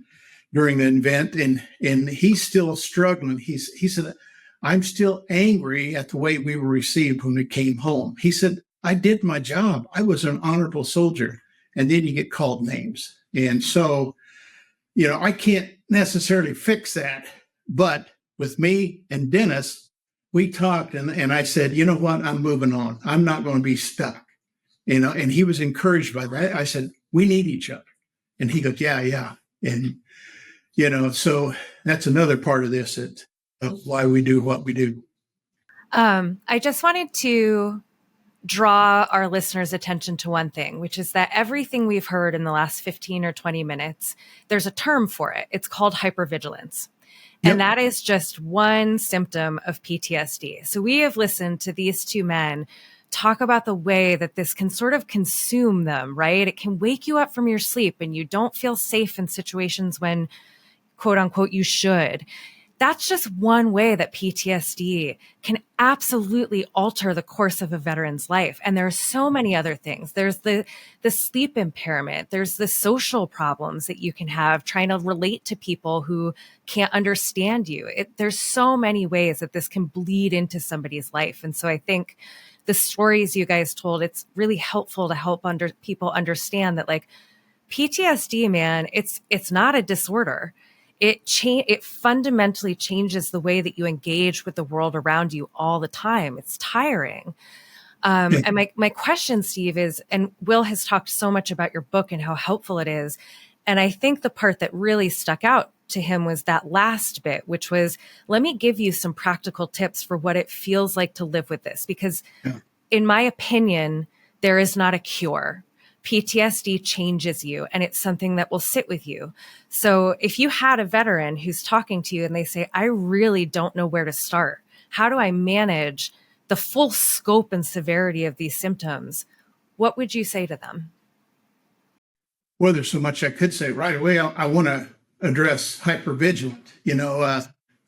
during the event, and he's still struggling. He said, I'm still angry at the way we were received when we came home. He said, I did my job. I was an honorable soldier. And then you get called names. And so, I can't necessarily fix that. But with me and Dennis, we talked, and I said, you know what? I'm moving on. I'm not going to be stuck. And he was encouraged by that. I said, we need each other. And he goes, yeah. And, so that's another part of this, of why we do what we do. I just wanted to draw our listeners' attention to one thing, which is that everything we've heard in the last 15 or 20 minutes, there's a term for it. It's called hypervigilance. Yep. And that is just one symptom of PTSD. So we have listened to these two men talk about the way that this can sort of consume them, right? It can wake you up from your sleep and you don't feel safe in situations when, quote unquote, you should. That's just one way that PTSD can absolutely alter the course of a veteran's life. And there are so many other things. There's the sleep impairment. There's the social problems that you can have trying to relate to people who can't understand you. There's so many ways that this can bleed into somebody's life. And so I think the stories you guys told, it's really helpful to help people understand that, like, PTSD, man, it's not a disorder. It fundamentally changes the way that you engage with the world around you all the time. It's tiring. And my question, Steve, is, and Will has talked so much about your book and how helpful it is. And I think the part that really stuck out to him was that last bit, which was, let me give you some practical tips for what it feels like to live with this. Because in my opinion, there is not a cure. PTSD changes you, and it's something that will sit with you. So if you had a veteran who's talking to you and they say, I really don't know where to start. How do I manage the full scope and severity of these symptoms? What would you say to them? Well, there's so much I could say. Right away, I want to address hypervigilant.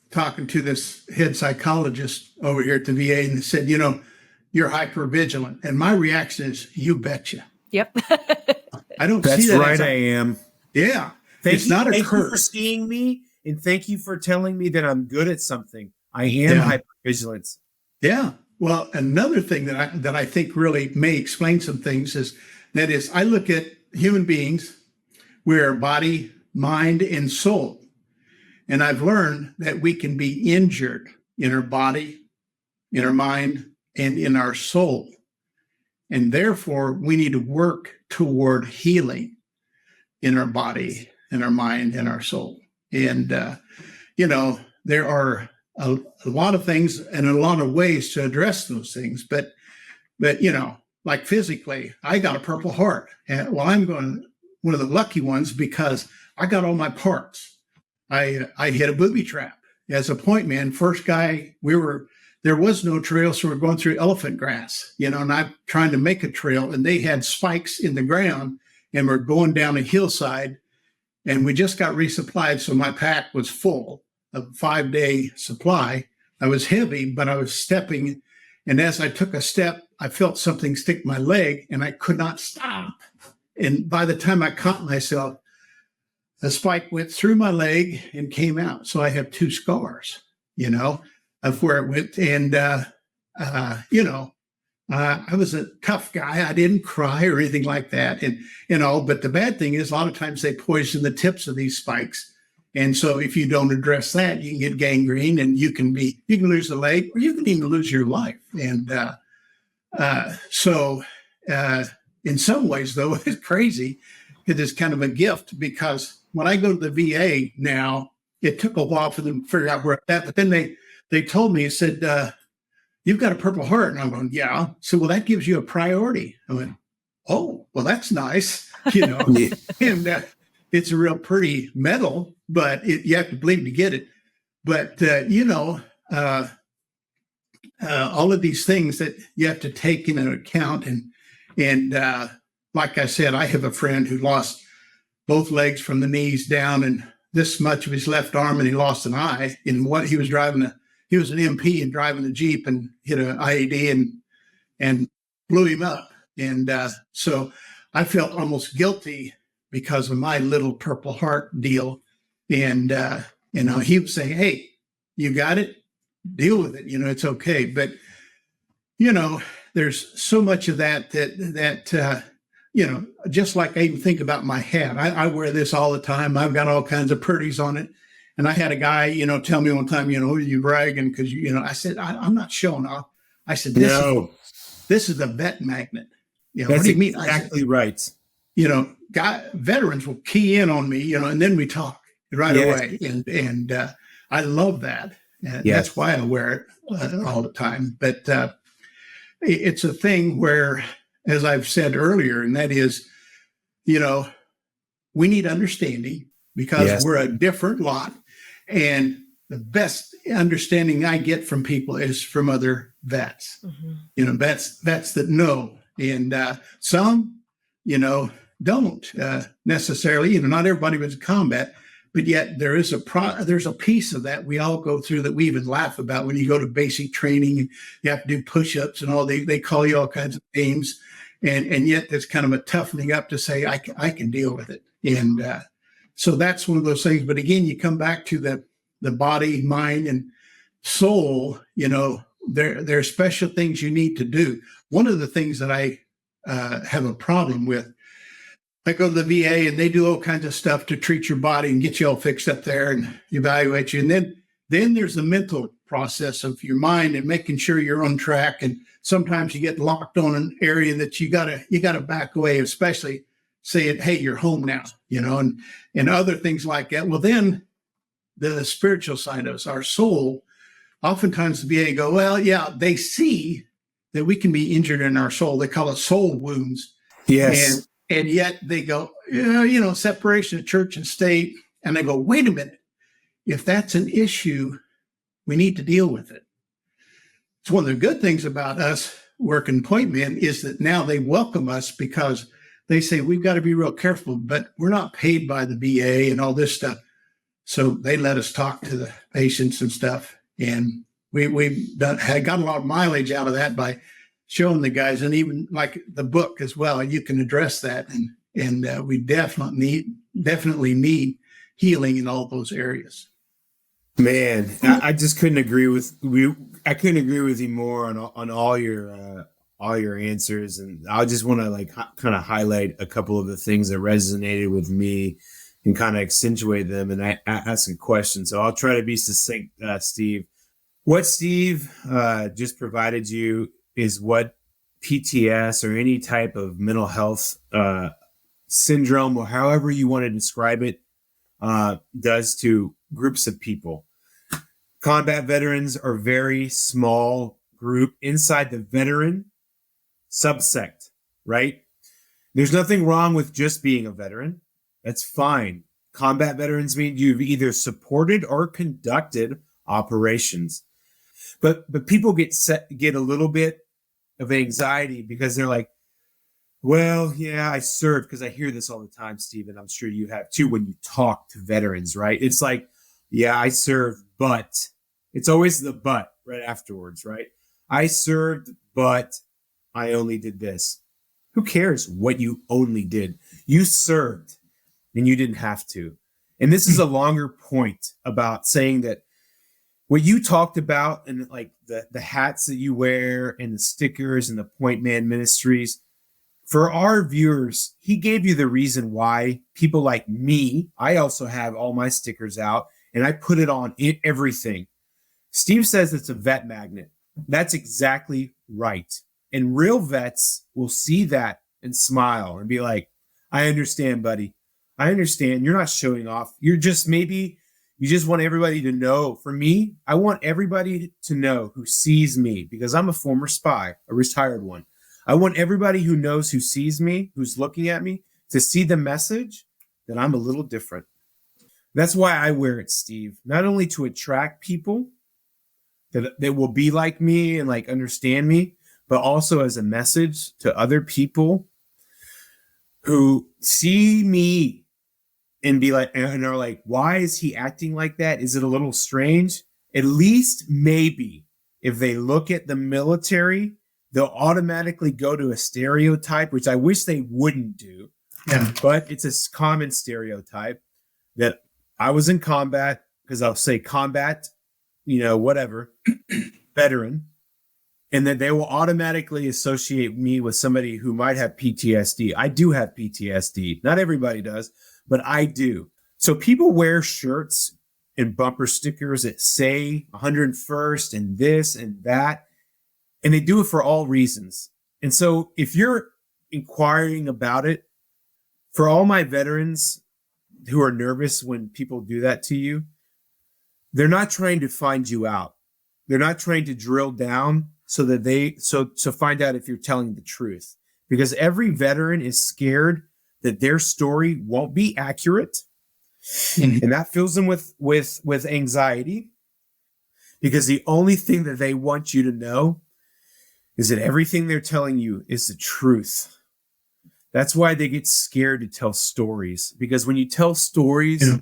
Talking to this head psychologist over here at the VA, and they said, you're hypervigilant. And my reaction is, you betcha. Yep. I don't That's see that. Right, I am. Yeah. Thank you for seeing me, and thank you for telling me that I'm good at something. I am hypervigilant. Yeah. Well, another thing that I think really may explain some things is I look at human beings, we're body, mind, and soul. And I've learned that we can be injured in our body, in our mind, and in our soul. And therefore, we need to work toward healing in our body, in our mind, and our soul. And, there are a lot of things and a lot of ways to address those things. But But, like physically, I got a Purple Heart. And, well, I'm going one of the lucky ones because I got all my parts. I hit a booby trap as a point man. First guy, there was no trail, so we're going through elephant grass, and I'm trying to make a trail, and they had spikes in the ground, and we're going down a hillside, and we just got resupplied, so my pack was full of 5-day supply. I was heavy, but I was stepping, and as I took a step, I felt something stick my leg, and I could not stop. And by the time I caught myself, the spike went through my leg and came out. So I have 2 scars, of where it went. And, I was a tough guy. I didn't cry or anything like that. And, but the bad thing is a lot of times they poison the tips of these spikes. And so if you don't address that, you can get gangrene and you can lose the leg or you can even lose your life. And in some ways, though, it's crazy. It is kind of a gift because when I go to the VA now, it took a while for them to figure out where I'm at. But then they told me, it said, you've got a Purple Heart. And I'm going, yeah. So, well, that gives you a priority. I went, oh, well, that's nice. And it's a real pretty medal, but you have to bleed to get it. But, all of these things that you have to take into account. And like I said, I have a friend who lost both legs from the knees down and this much of his left arm, and he lost an eye in what he was driving. He was an MP and driving a Jeep and hit an IED and blew him up. And so I felt almost guilty because of my little Purple Heart deal. And, he would say, hey, you got it, deal with it. It's okay. But, there's so much of that, just like I even think about my hat. I wear this all the time. I've got all kinds of pretties on it. And I had a guy, tell me one time, you bragging because, I said, I'm not showing off. I said, this is a vet magnet. What do you mean? Exactly right. Veterans will key in on me, and then we talk right away. And I love that. And that's why I wear it all the time. But it's a thing where, as I've said earlier, and that is, we need understanding because we're a different lot. And the best understanding I get from people is from other vets, vets that know. And some, don't necessarily, not everybody was in combat, but yet there's a piece of that we all go through that we even laugh about when you go to basic training and you have to do push-ups and all, they call you all kinds of names. And yet there's kind of a toughening up to say, I can deal with it. And so that's one of those things. But again, you come back to the body, mind, and soul, there are special things you need to do. One of the things that I have a problem with, I go to the VA and they do all kinds of stuff to treat your body and get you all fixed up there and evaluate you. And then there's the mental process of your mind and making sure you're on track. And sometimes you get locked on an area that you gotta back away, especially saying, hey, you're home now, and other things like that. Well, then the spiritual side of us, our soul, oftentimes the VA go, well, yeah, they see that we can be injured in our soul. They call it soul wounds. Yes. And yet they go, separation of church and state. And they go, wait a minute. If that's an issue, we need to deal with it. It's one of the good things about us working point men is that now they welcome us because they say, we've got to be real careful, but we're not paid by the VA and all this stuff. So they let us talk to the patients and stuff. And we've got a lot of mileage out of that by showing the guys, and even like the book as well, you can address that. And we definitely need healing in all those areas. Man, I just couldn't agree with you. I couldn't agree with you more on all your answers. And I just want to kind of highlight a couple of the things that resonated with me and kind of accentuate them. And I ask a question. So I'll try to be succinct, Steve. What Steve just provided you is what PTS or any type of mental health syndrome, or however you want to describe it, does to groups of people. Combat veterans are a very small group. Inside the veteran, subsect, right? There's nothing wrong with just being a veteran. That's fine. Combat veterans mean you've either supported or conducted operations. But people get a little bit of anxiety because they're like, well, yeah, I served, because I hear this all the time, Stephen. I'm sure you have too when you talk to veterans, right? It's like, yeah, I served, but it's always the but right afterwards, right? I served, but I only did this. Who cares what you only did? You served and you didn't have to. And this is a longer point about saying that what you talked about, and like the hats that you wear and the stickers and the Point Man Ministries, for our viewers, he gave you the reason why people like me, I also have all my stickers out and I put it on everything. Steve says it's a vet magnet. That's exactly right. And real vets will see that and smile and be like, I understand, buddy. I understand. You're not showing off. You just want everybody to know. For me, I want everybody to know who sees me, because I'm a former spy, a retired one. I want everybody who knows, who sees me, who's looking at me, to see the message that I'm a little different. That's why I wear it, Steve. Not only to attract people that will be like me and like understand me, but also as a message to other people who see me and be like, and are like, why is he acting like that? Is it a little strange? At least maybe if they look at the military, they'll automatically go to a stereotype, which I wish they wouldn't do. Yeah. But it's a common stereotype that I was in combat, because I'll say combat, whatever, veteran, and that they will automatically associate me with somebody who might have PTSD. I do have PTSD. Not everybody does, but I do. So people wear shirts and bumper stickers that say 101st and this and that. And they do it for all reasons. And so if you're inquiring about it, for all my veterans who are nervous when people do that to you, they're not trying to find you out. They're not trying to drill down to find out if you're telling the truth. Because every veteran is scared that their story won't be accurate. Mm-hmm. And that fills them with anxiety. Because the only thing that they want you to know is that everything they're telling you is the truth. That's why they get scared to tell stories, because when you tell stories,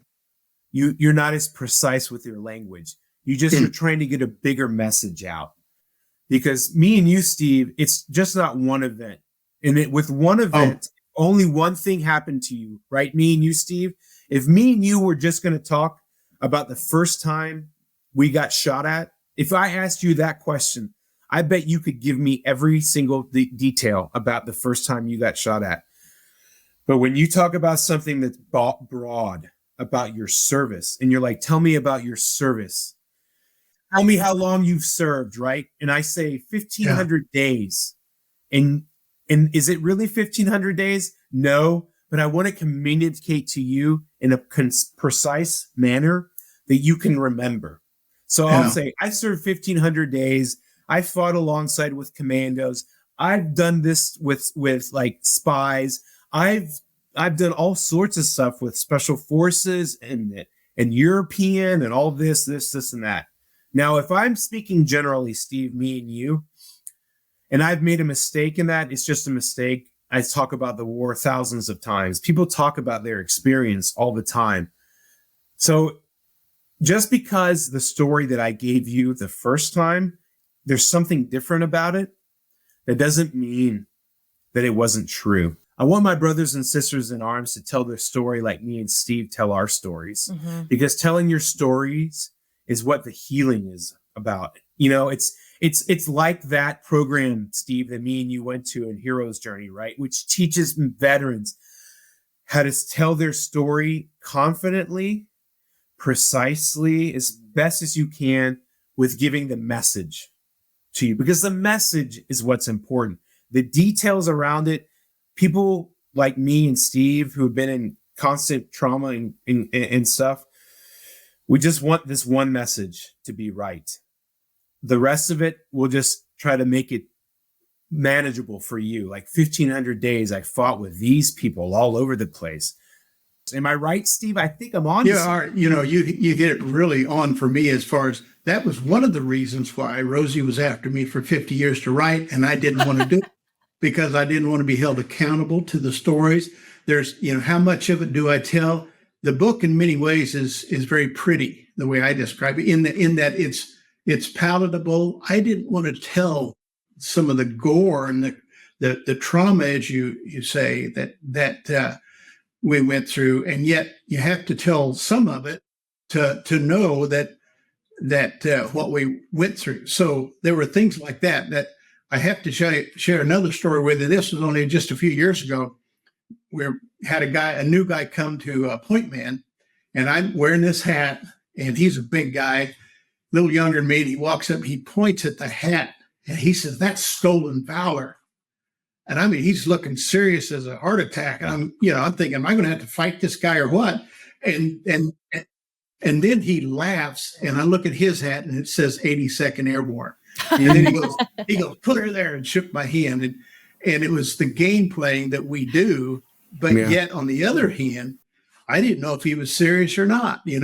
you're not as precise with your language. You're trying to get a bigger message out. Because me and you, Steve, it's just not one event. And with one event, only one thing happened to you, right? Me and you, Steve. If me and you were just going to talk about the first time we got shot at, if I asked you that question, I bet you could give me every single detail about the first time you got shot at. But when you talk about something that's broad about your service, and you're like, tell me about your service. Tell me how long you've served, right? And I say 1,500 days. And is it really 1,500 days? No, but I want to communicate to you in a precise manner that you can remember. So I'll say, I served 1,500 days. I fought alongside with commandos. I've done this with like spies. I've done all sorts of stuff with special forces and European and all this, and that. Now, if I'm speaking generally, Steve, me and you, and I've made a mistake in that, it's just a mistake. I talk about the war thousands of times. People talk about their experience all the time. So just because the story that I gave you the first time, there's something different about it, that doesn't mean that it wasn't true. I want my brothers and sisters in arms to tell their story like me and Steve tell our stories, because telling your stories is what the healing is about. It's like that program, Steve, that me and you went to in Hero's Journey, right? Which teaches veterans how to tell their story confidently, precisely, as best as you can, with giving the message to you, because the message is what's important. The details around it, people like me and Steve who have been in constant trauma and stuff, we just want this one message to be right. The rest of it, we'll just try to make it manageable for you. Like 1,500 days, I fought with these people all over the place. Am I right, Steve? I think I'm on. Yeah, you get it really on for me, as far as that was one of the reasons why Rosie was after me for 50 years to write, and I didn't want to do it because I didn't want to be held accountable to the stories. There's, how much of it do I tell? The book in many ways is very pretty, the way I describe it, in that it's palatable. I didn't want to tell some of the gore and the trauma, as you say, that we went through, and yet you have to tell some of it to know that what we went through. So there were things like that I have to share another story with you. This was only just a few years ago. We had a new guy come to Point Man, and I'm wearing this hat, and he's a big guy, a little younger than me. And he walks up, he points at the hat, and he says, "That's stolen valor." And I mean, he's looking serious as a heart attack. And I'm thinking, am I going to have to fight this guy or what? And then he laughs, and I look at his hat, and it says 82nd Airborne. And then he goes, "Put her there," and shook my hand. And it was the game playing that we do. But yet, on the other hand, I didn't know if he was serious or not, and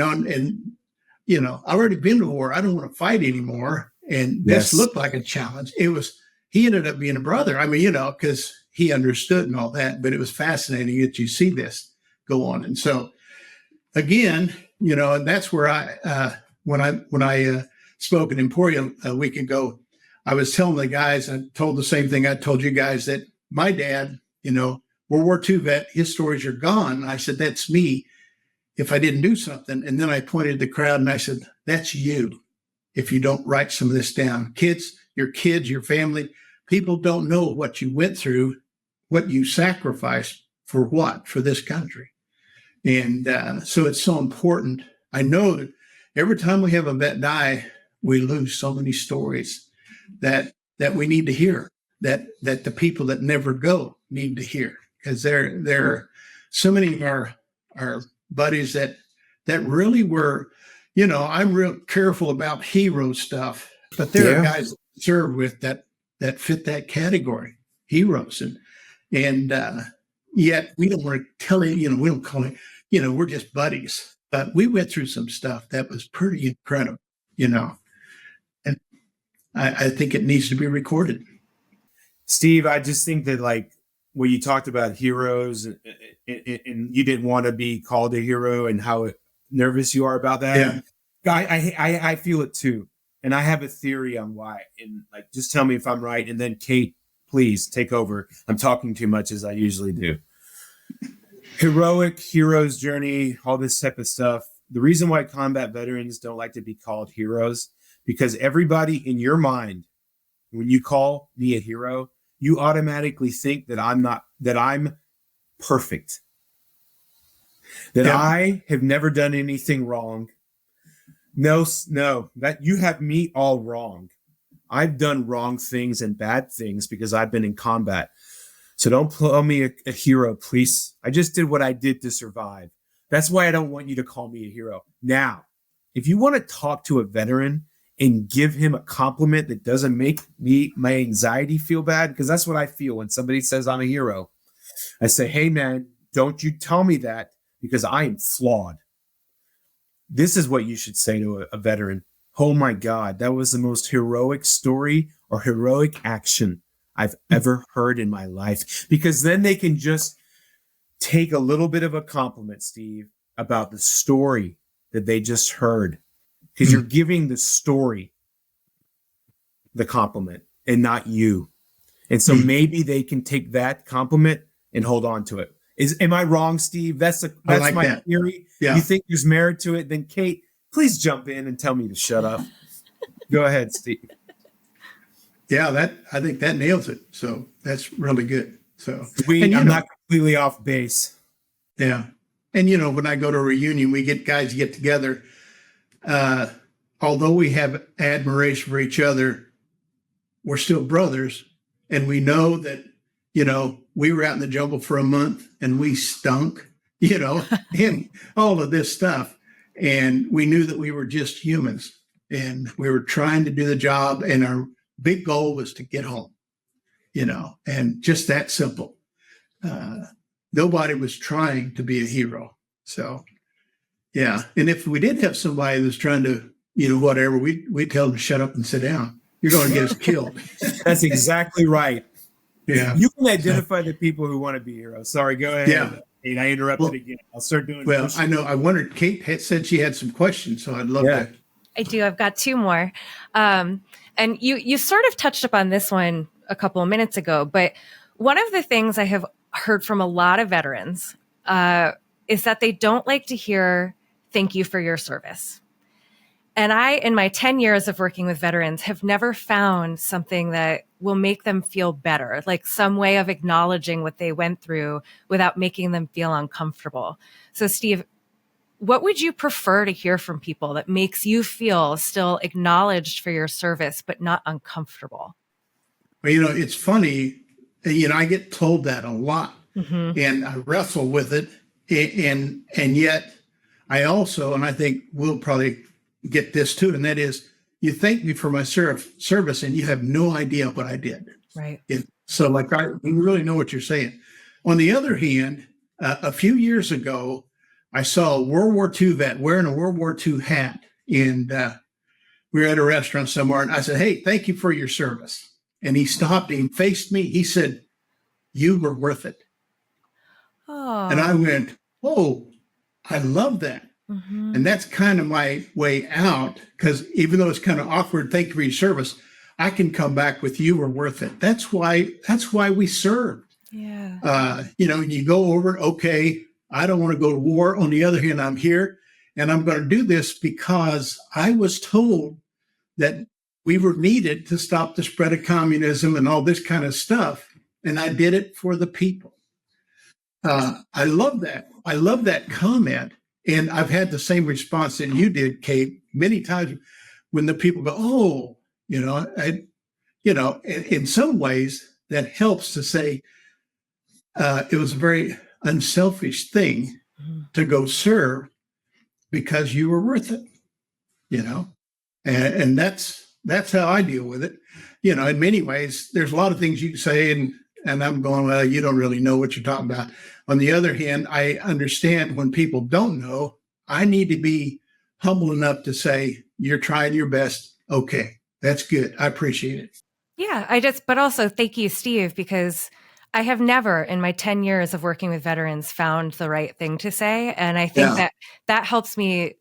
I've already been to war. I don't want to fight anymore. And this looked like a challenge. He ended up being a brother. I mean, because he understood and all that, but it was fascinating that you see this go on. And so again, and that's where when I spoke in Emporia a week ago, I was telling the guys, I told the same thing I told you guys, that my dad, World War II vet, his stories are gone. I said, that's me if I didn't do something. And then I pointed at the crowd and I said, that's you if you don't write some of this down. Your family, people don't know what you went through, what you sacrificed for this country. And so it's so important. I know that every time we have a vet die, we lose so many stories that we need to hear, that the people that never go need to hear, because there are so many of our buddies that really were, I'm real careful about hero stuff, but there are guys that serve with that fit that category, heroes, and yet we don't want to tell it, we don't call it, we're just buddies, but we went through some stuff that was pretty incredible, and I think it needs to be recorded. Steve, I just think that, like, when you talked about heroes and you didn't want to be called a hero and how nervous you are about that. Yeah. I feel it too. And I have a theory on why. And just tell me if I'm right. And then Kate, please take over. I'm talking too much, as I usually do. Heroic, hero's journey, all this type of stuff. The reason why combat veterans don't like to be called heroes, because everybody in your mind, when you call me a hero, you automatically think that I'm perfect, that I have never done anything wrong. No, that you have me all wrong. I've done wrong things and bad things because I've been in combat. So don't call me a hero, please. I just did what I did to survive. That's why I don't want you to call me a hero. Now, if you want to talk to a veteran and give him a compliment that doesn't make my anxiety feel bad, because that's what I feel when somebody says I'm a hero. I say, hey, man, don't you tell me that, because I am flawed. This is what you should say to a veteran. Oh, my God, that was the most heroic story or heroic action I've ever heard in my life. Because then they can just take a little bit of a compliment, Steve, about the story that they just heard. Because you're giving the story the compliment and not you. And so maybe they can take that compliment and hold on to it. Am I wrong, Steve? That's my theory. Yeah. You think there's merit to it? Then Kate, please jump in and tell me to shut up. Go ahead, Steve. Yeah, I think that nails it. So that's really good. So I'm not completely off base. Yeah. And when I go to a reunion, we get guys get together. Although we have admiration for each other, we're still brothers. And we know that, we were out in the jungle for a month and we stunk, and all of this stuff. And we knew that we were just humans and we were trying to do the job. And our big goal was to get home, and just that simple. Nobody was trying to be a hero. So, yeah. And if we did have somebody that's trying to, whatever, we tell them to shut up and sit down. You're going to get us killed. That's exactly right. Yeah. You can identify the people who want to be heroes. Sorry, go ahead. Yeah. Kate, I interrupted again. I'll start doing. Well, I know. I wondered. Kate said she had some questions, so I'd love to. I do. I've got two more, and you sort of touched upon this one a couple of minutes ago. But one of the things I have heard from a lot of veterans is that they don't like to hear "thank you for your service." And I, in my 10 years of working with veterans, have never found something that will make them feel better, like some way of acknowledging what they went through without making them feel uncomfortable. So, Steve, what would you prefer to hear from people that makes you feel still acknowledged for your service, but not uncomfortable? Well, it's funny. I get told that a lot, and I wrestle with it. And yet I also, and I think we'll probably get this too, and that is, you thank me for my service and you have no idea what I did. Right. So you really know what you're saying. On the other hand, a few years ago, I saw a World War II vet wearing a World War II hat, and we were at a restaurant somewhere, and I said, "Hey, thank you for your service." And he stopped, he faced me. He said, "You were worth it." Oh. And I went, "Oh, I love that." And that's kind of my way out, because even though it's kind of awkward, thank you for your service, I can come back with "you were worth it." That's why we served. Yeah. You go over, okay, I don't want to go to war. On the other hand, I'm here and I'm going to do this because I was told that we were needed to stop the spread of communism and all this kind of stuff. And I did it for the people. I love that. I love that comment. And I've had the same response that you did, Kate, many times when the people go, "Oh, in some ways that helps to say it was a very unselfish thing to go serve because you were worth it, and that's how I deal with it. In many ways, there's a lot of things you can say, and I'm going, well, you don't really know what you're talking about. On the other hand, I understand when people don't know, I need to be humble enough to say, "You're trying your best. Okay, that's good. I appreciate it." Yeah, but also thank you, Steve, because I have never in my 10 years of working with veterans found the right thing to say. And I think that helps me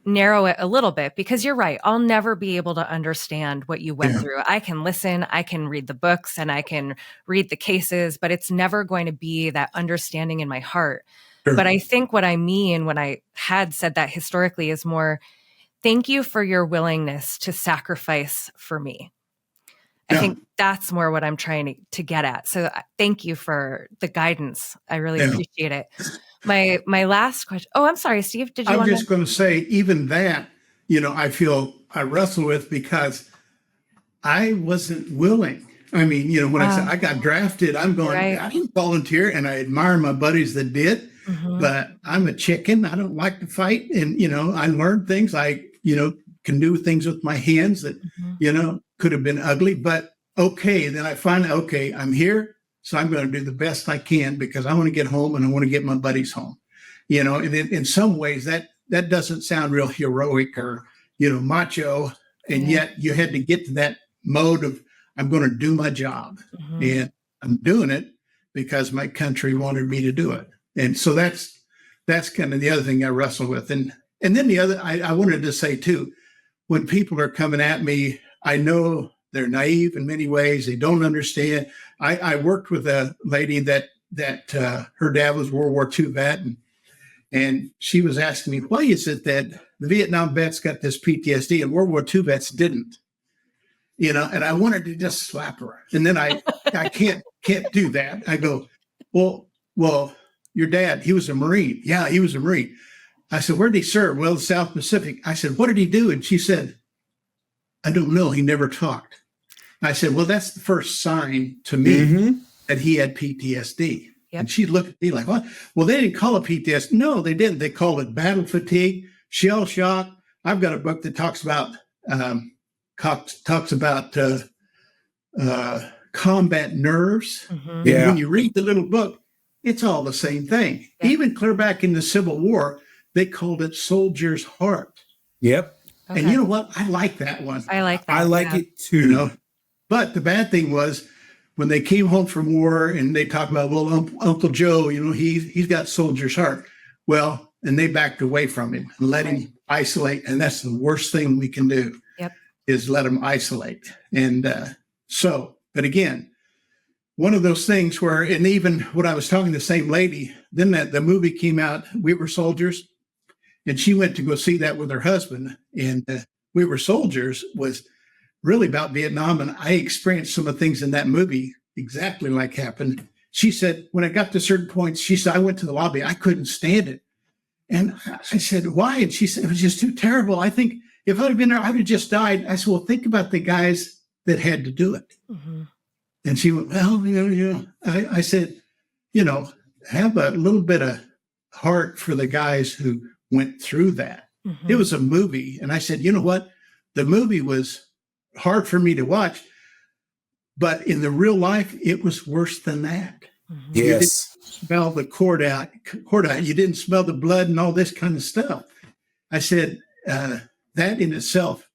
narrow it a little bit, because you're right. I'll never be able to understand what you went through. I can listen, I can read the books, and I can read the cases, but it's never going to be that understanding in my heart. Sure. But I think what I mean when I had said that historically is more, thank you for your willingness to sacrifice for me. I think that's more what I'm trying to get at. So thank you for the guidance. I really appreciate it. My last question. Oh, I'm sorry, Steve. Did you? I'm just going to say, even that, I feel I wrestle with, because I wasn't willing. I mean, when I said I got drafted, I'm going, I didn't volunteer, and I admire my buddies that did, but I'm a chicken. I don't like to fight. And, I learned things. I, can do things with my hands that, could have been ugly, but okay. Then I find, okay, I'm here. So I'm going to do the best I can, because I want to get home and I want to get my buddies home, and in some ways that doesn't sound real heroic or, macho. And yet you had to get to that mode of, I'm going to do my job, and I'm doing it because my country wanted me to do it. And so that's kind of the other thing I wrestle with. And then the other, I wanted to say too, when people are coming at me, I know they're naive in many ways. They don't understand. I worked with a lady that her dad was World War II vet, and she was asking me, why is it that the Vietnam vets got this PTSD and World War II vets didn't? And I wanted to just slap her. And then I can't do that. I go, well, your dad, he was a Marine. Yeah, he was a Marine. I said, where did he serve? Well, the South Pacific. I said, what did he do? And she said, I don't know. He never talked. I said, well, that's the first sign to me that he had PTSD. Yep. And she looked at me like, what? Well, they didn't call it PTSD. No, they didn't. They called it battle fatigue, shell shock. I've got a book that talks about combat nerves. Mhm. And when you read the little book, it's all the same thing. Yeah. Even clear back in the Civil War, they called it soldier's heart. Yep. Okay. And you know what? I like that one. I like that. I like yeah. it too. You know, but the bad thing was when they came home from war and they talked about, well, Uncle Joe, you know, he's got soldier's heart. Well, and they backed away from him and let him isolate. And that's the worst thing we can do. Yep. Is let him isolate. And but again, one of those things where, and even when I was talking to the same lady, then the movie came out, We Were Soldiers, and she went to go see that with her husband. And We Were Soldiers was really about Vietnam. And I experienced some of the things in that movie exactly like happened. She said, when I got to certain points, she said, I went to the lobby. I couldn't stand it. And I said, why? And she said, it was just too terrible. I think if I'd have been there, I would have just died. I said, well, think about the guys that had to do it. Mhm. And she went, well, you know. I said, you know, have a little bit of heart for the guys who went through that. Mhm. It was a movie. And I said, you know what? The movie was hard for me to watch, but in the real life, it was worse than that. Mhm. Yes. Smell the cord out. You didn't smell the blood and all this kind of stuff. I said, that in itself,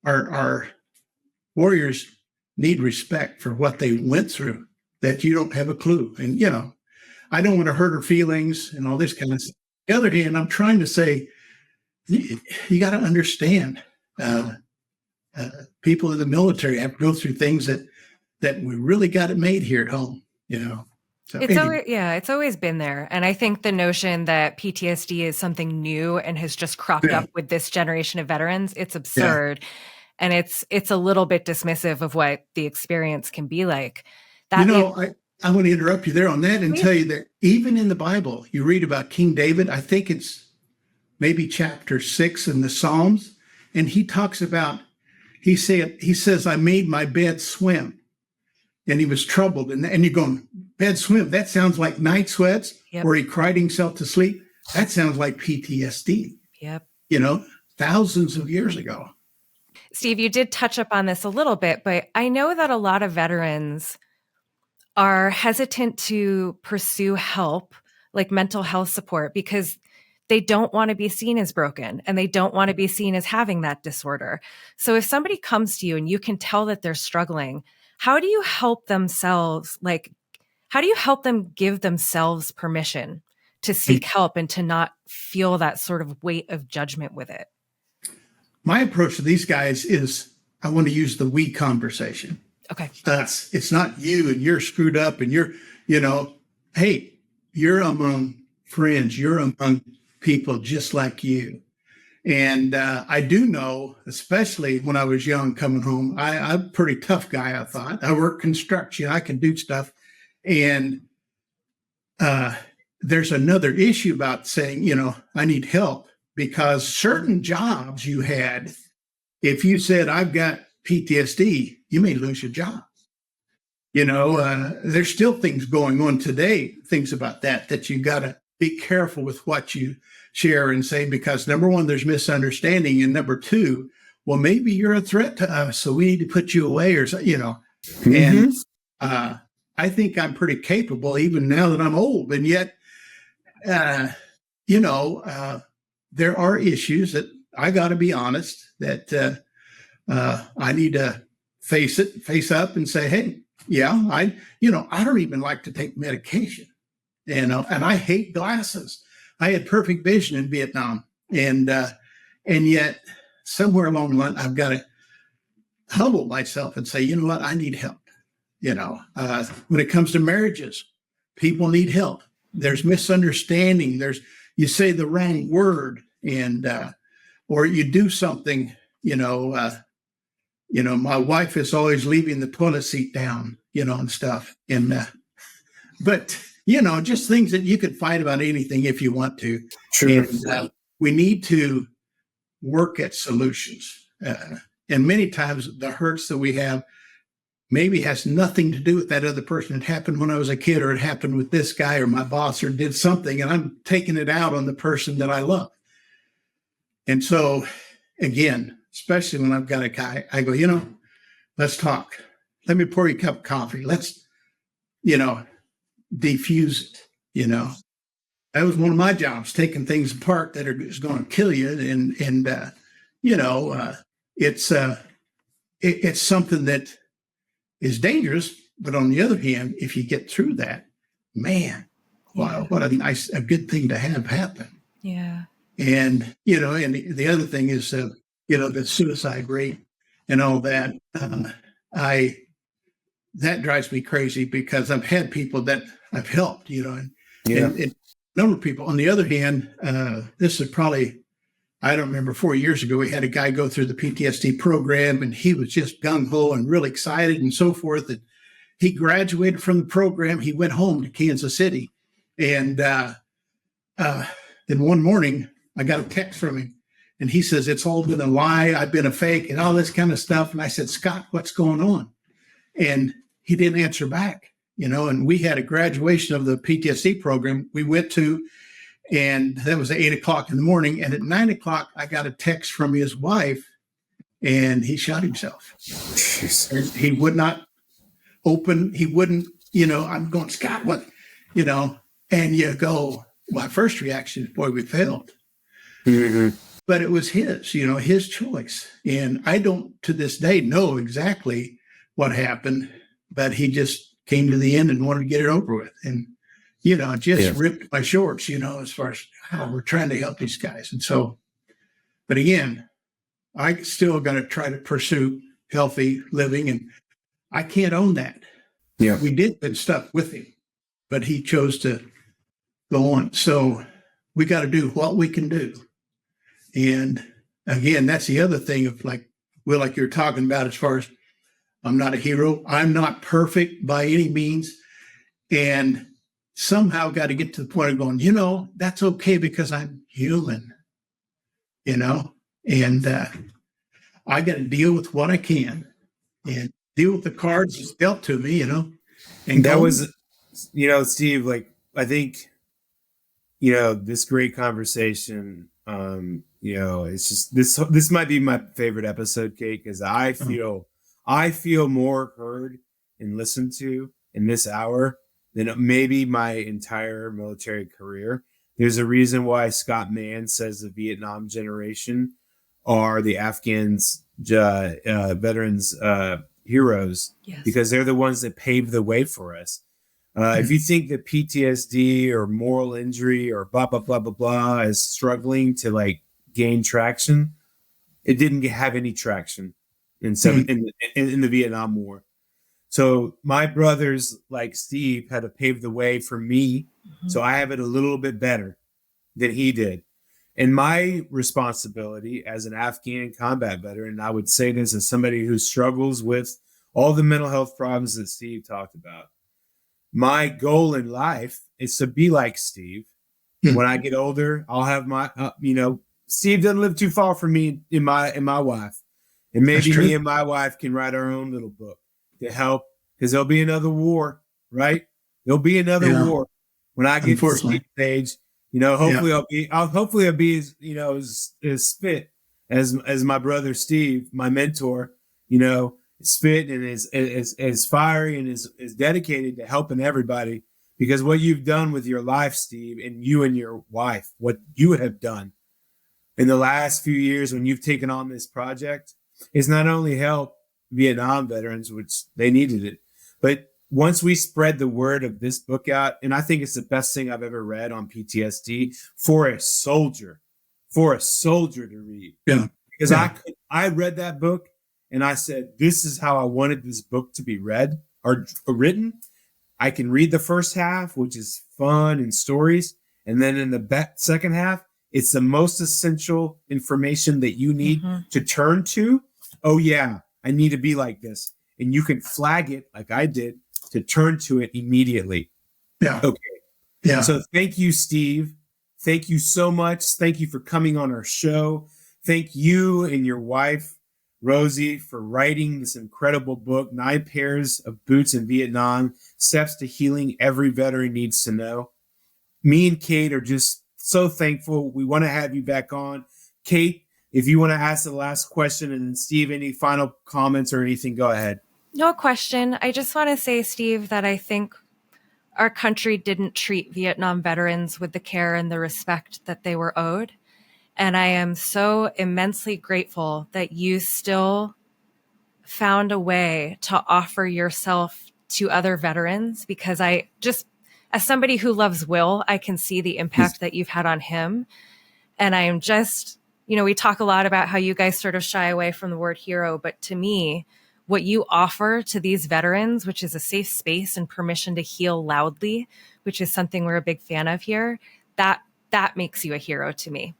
our warriors need respect for what they went through, that you don't have a clue. And, you know, I don't want to hurt her feelings and all this kind of stuff. On the other hand, I'm trying to say, you got to understand, people in the military have to go through things that we really got it made here at home, you know. So It's always been there. And I think the notion that PTSD is something new and has just cropped up with this generation of veterans, it's absurd. Yeah. And it's a little bit dismissive of what the experience can be like. I want to interrupt you there on that and tell you that even in the Bible, you read about King David. I think it's maybe chapter 6 in the Psalms. And he talks about, he says, I made my bed swim. And he was troubled. And you're going, bed swim, that sounds like night sweats, where he cried himself to sleep. That sounds like PTSD. Yep. You know, thousands of years ago. Steve, you did touch up on this a little bit, but I know that a lot of veterans are hesitant to pursue help, like mental health support, because they don't want to be seen as broken and they don't want to be seen as having that disorder. So if somebody comes to you and you can tell that they're struggling, how do you help themselves? How do you help them give themselves permission to seek help and to not feel that sort of weight of judgment with it? My approach to these guys is I want to use the we conversation. Okay. It's not you and you're screwed up and you're, you know, hey, you're among friends, you're among people just like you. And I do know, especially when I was young coming home, I'm a pretty tough guy, I thought. I work construction, I can do stuff. And there's another issue about saying, you know, I need help, because certain jobs you had, if you said, I've got PTSD, you may lose your job. You know, there's still things going on today, things about that you got to be careful with what you share and say, because number one, there's misunderstanding. And number two, well, maybe you're a threat to us, so we need to put you away or something, you know. Mm-hmm. And I think I'm pretty capable even now that I'm old. And yet, you know, there are issues that I got to be honest that I need to face up and say, hey, yeah, I don't even like to take medication, you know, and I hate glasses. I had perfect vision in Vietnam, and yet somewhere along the line, I've got to humble myself and say, you know what, I need help. You know, when it comes to marriages, people need help. There's misunderstanding. You say the wrong word, and or you do something. You know, my wife is always leaving the toilet seat down. You know, and stuff. And but you know, just things that you could fight about anything if you want to. Sure. And, we need to work at solutions. And many times the hurts that we have maybe has nothing to do with that other person. It happened when I was a kid, or it happened with this guy or my boss, or did something, and I'm taking it out on the person that I love. And so, again, especially when I've got a guy, I go, you know, let's talk. let me pour you a cup of coffee. Let's, you know, defuse it, you know. That was one of my jobs, taking things apart that are just going to kill you. And you know, it's something that is dangerous. But on the other hand, if you get through that, man, wow, what a good thing to have happen. Yeah. And, you know, and the other thing is, you know, the suicide rate and all that. That drives me crazy because I've had people that I've helped, you know, and a number of people. On the other hand, this is probably, I don't remember, 4 years ago, we had a guy go through the PTSD program and he was just gung ho and really excited and so forth. And he graduated from the program. He went home to Kansas City. And then one morning, I got a text from him and he says, it's all been a lie. I've been a fake and all this kind of stuff. And I said, Scott, what's going on? And he didn't answer back, you know, and we had a graduation of the PTSD program we went to, and that was at 8 o'clock in the morning. And at 9 o'clock, I got a text from his wife and he shot himself. He would not open. He wouldn't, you know, I'm going, Scott, what, you know, and you go, my first reaction is, boy, we failed. Mm-hmm. But it was his, you know, his choice. And I don't to this day know exactly what happened, but he just came to the end and wanted to get it over with. And, you know, just ripped my shorts, you know, as far as how we're trying to help these guys. And so, but again, I still got to try to pursue healthy living, and I can't own that. Yeah. We did good stuff with him, but he chose to go on. So we got to do what we can do. And again, that's the other thing of like, Will, like you're talking about, as far as I'm not a hero. I'm not perfect by any means. And somehow got to get to the point of going, you know, that's okay because I'm human, you know, and I got to deal with what I can and deal with the cards that's dealt to me, you know. And that was, you know, Steve, like, I think, you know, this great conversation, you know, it's just this might be my favorite episode, Kate, because I feel more heard and listened to in this hour than maybe my entire military career. There's a reason why Scott Mann says the Vietnam generation are the Afghans, veterans, heroes, because they're the ones that paved the way for us. If you think that PTSD or moral injury or blah, blah, blah, blah, blah is struggling to like gain traction, it didn't have any traction in the Vietnam War. So my brothers, like Steve, had to pave the way for me. Mm-hmm. So I have it a little bit better than he did. And my responsibility as an Afghan combat veteran, and I would say this as somebody who struggles with all the mental health problems that Steve talked about. My goal in life is to be like Steve. Mm-hmm. When I get older, I'll have my, you know, Steve doesn't live too far from me and my wife. And maybe me and my wife can write our own little book to help, because there'll be another war, right? There'll be another war when I get to the stage. You know, hopefully I'll be as, you know, as fit as my brother Steve, my mentor, you know, is fit and is fiery and is dedicated to helping everybody. Because what you've done with your life, Steve, and you and your wife, what you have done in the last few years when you've taken on this project, is not only help Vietnam veterans, which they needed it, but once we spread the word of this book out, and I think it's the best thing I've ever read on PTSD for a soldier to read. Yeah. Because I read that book and I said, this is how I wanted this book to be read or written. I can read the first half, which is fun and stories. And then in the second half, it's the most essential information that you need to turn to. Oh, yeah, I need to be like this. And you can flag it like I did to turn to it immediately. Yeah. Okay. Yeah. So thank you, Steve. Thank you so much. Thank you for coming on our show. Thank you and your wife, Rosie, for writing this incredible book, 9 Pairs of Boots in Vietnam, Steps to Healing Every Veteran Needs to Know. Me and Kate are just so thankful. We want to have you back on. Kate, if you want to ask the last question, and then Steve, any final comments or anything, go ahead. No question. I just want to say, Steve, that I think our country didn't treat Vietnam veterans with the care and the respect that they were owed. And I am so immensely grateful that you still found a way to offer yourself to other veterans, because I just, as somebody who loves Will, I can see the impact that you've had on him. And I am just, we talk a lot about how you guys sort of shy away from the word hero, but to me, what you offer to these veterans, which is a safe space and permission to heal loudly, which is something we're a big fan of here, that makes you a hero to me.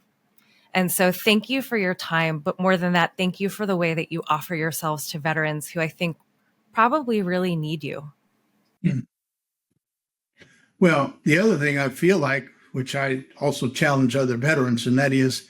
And so thank you for your time. But more than that, thank you for the way that you offer yourselves to veterans who I think probably really need you. Well, the other thing I feel like, which I also challenge other veterans, and that is,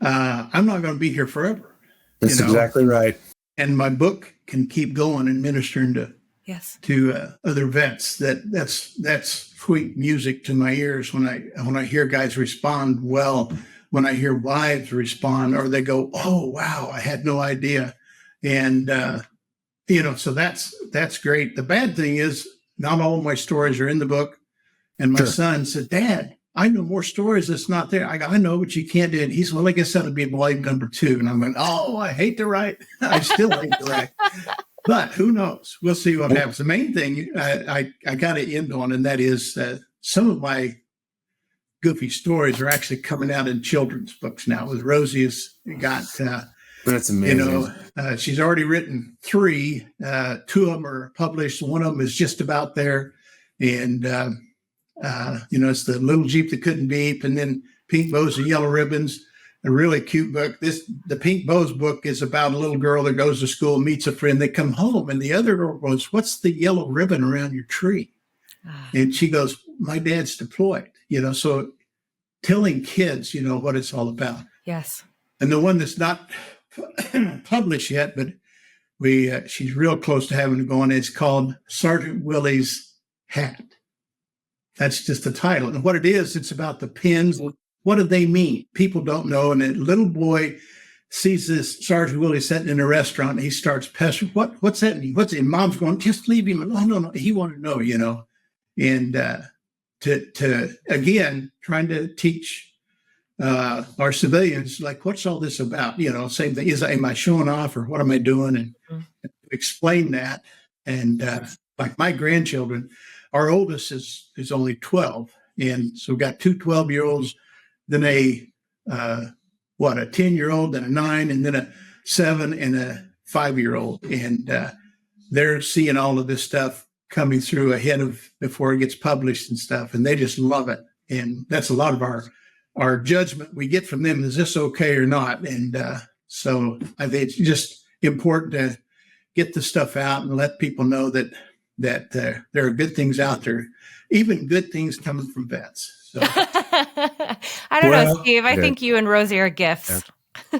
I'm not going to be here forever. That's exactly right. And my book can keep going and ministering to other vets. That's sweet music to my ears when I hear guys respond well, when I hear wives respond, or they go, "Oh wow, I had no idea," and so that's great. The bad thing is not all of my stories are in the book, and my son said, "Dad, I know more stories that's not there." I go, "I know, but you can't do it." He said, "Well, I guess that'll be volume number 2." And I'm going, "Oh, I hate to write. I still hate to write." But who knows? We'll see what happens. The main thing I got to end on, and that is some of my goofy stories are actually coming out in children's books now. With Rosie has got, that's amazing. She's already written 3. 2 of them are published. One of them is just about there. And, it's the little Jeep that couldn't beep, and then Pink Bows and Yellow Ribbons, a really cute book. The Pink Bows book is about a little girl that goes to school, meets a friend, they come home, and the other girl goes, "What's the yellow ribbon around your tree?" And she goes, "My dad's deployed." So telling kids, what it's all about. Yes. And the one that's not published yet, but she's real close to having it going, it's called Sergeant Willie's Hat. That's just the title. And what it is, it's about the pins. What do they mean? People don't know. And a little boy sees this Sergeant Willie sitting in a restaurant, and he starts pestering, what's that mean? What's it? And Mom's going, "Just leave him alone." No. He wanted to know, and to again, trying to teach our civilians, like, what's all this about? Same thing. Am I showing off, or what am I doing? And explain that. And like my grandchildren, our oldest is only 12. And so we've got 2 12-year-olds, then a 10-year-old, then a 9, and then a 7 and a 5-year-old. And they're seeing all of this stuff coming through ahead of before it gets published and stuff. And they just love it. And that's a lot of our judgment we get from them. Is this okay or not? And so I think it's just important to get the stuff out and let people know that there are good things out there, even good things coming from vets. So. I don't know, Steve. I think you and Rosie are gifts.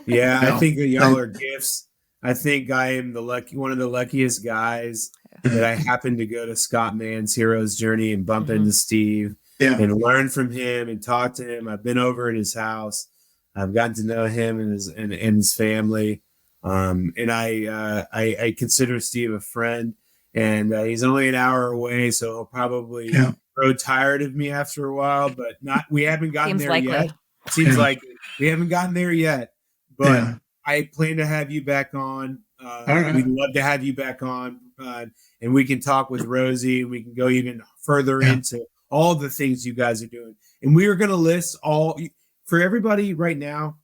Yeah, I think that y'all are gifts. I think I am one of the luckiest guys that I happened to go to Scott Mann's Hero's Journey and bump into Steve and learn from him and talk to him. I've been over at his house. I've gotten to know him and his family. And I consider Steve a friend. And he's only an hour away, so he'll probably grow tired of me after a while. But we haven't gotten there yet. Seems like we haven't gotten there yet. But I plan to have you back on. We'd love to have you back on, and we can talk with Rosie. And we can go even further into all the things you guys are doing. And we are going to list all for everybody right now.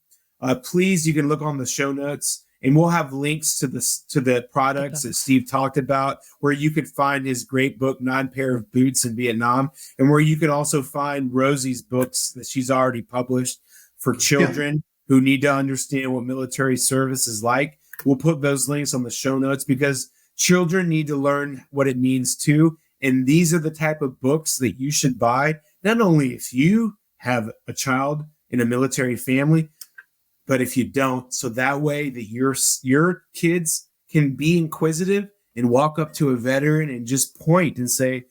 Please, you can look on the show notes. And we'll have links to the products that Steve talked about, where you could find his great book, 9 Pair of Boots in Vietnam, and where you can also find Rosie's books that she's already published for children who need to understand what military service is like. We'll put those links on the show notes because children need to learn what it means too. And these are the type of books that you should buy, not only if you have a child in a military family, but if you don't, so that way that your kids can be inquisitive and walk up to a veteran and just point and say,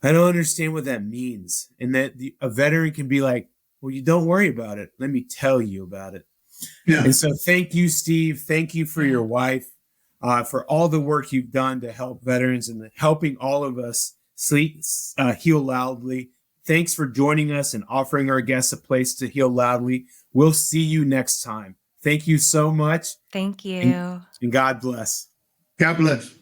"I don't understand what that means." And that a veteran can be like, "Well, you don't worry about it. Let me tell you about it." Yeah. And so thank you, Steve. Thank you for your wife. for all the work you've done to help veterans and helping all of us heal loudly. Thanks for joining us and offering our guests a place to heal loudly. We'll see you next time. Thank you so much. Thank you. And God bless. God bless.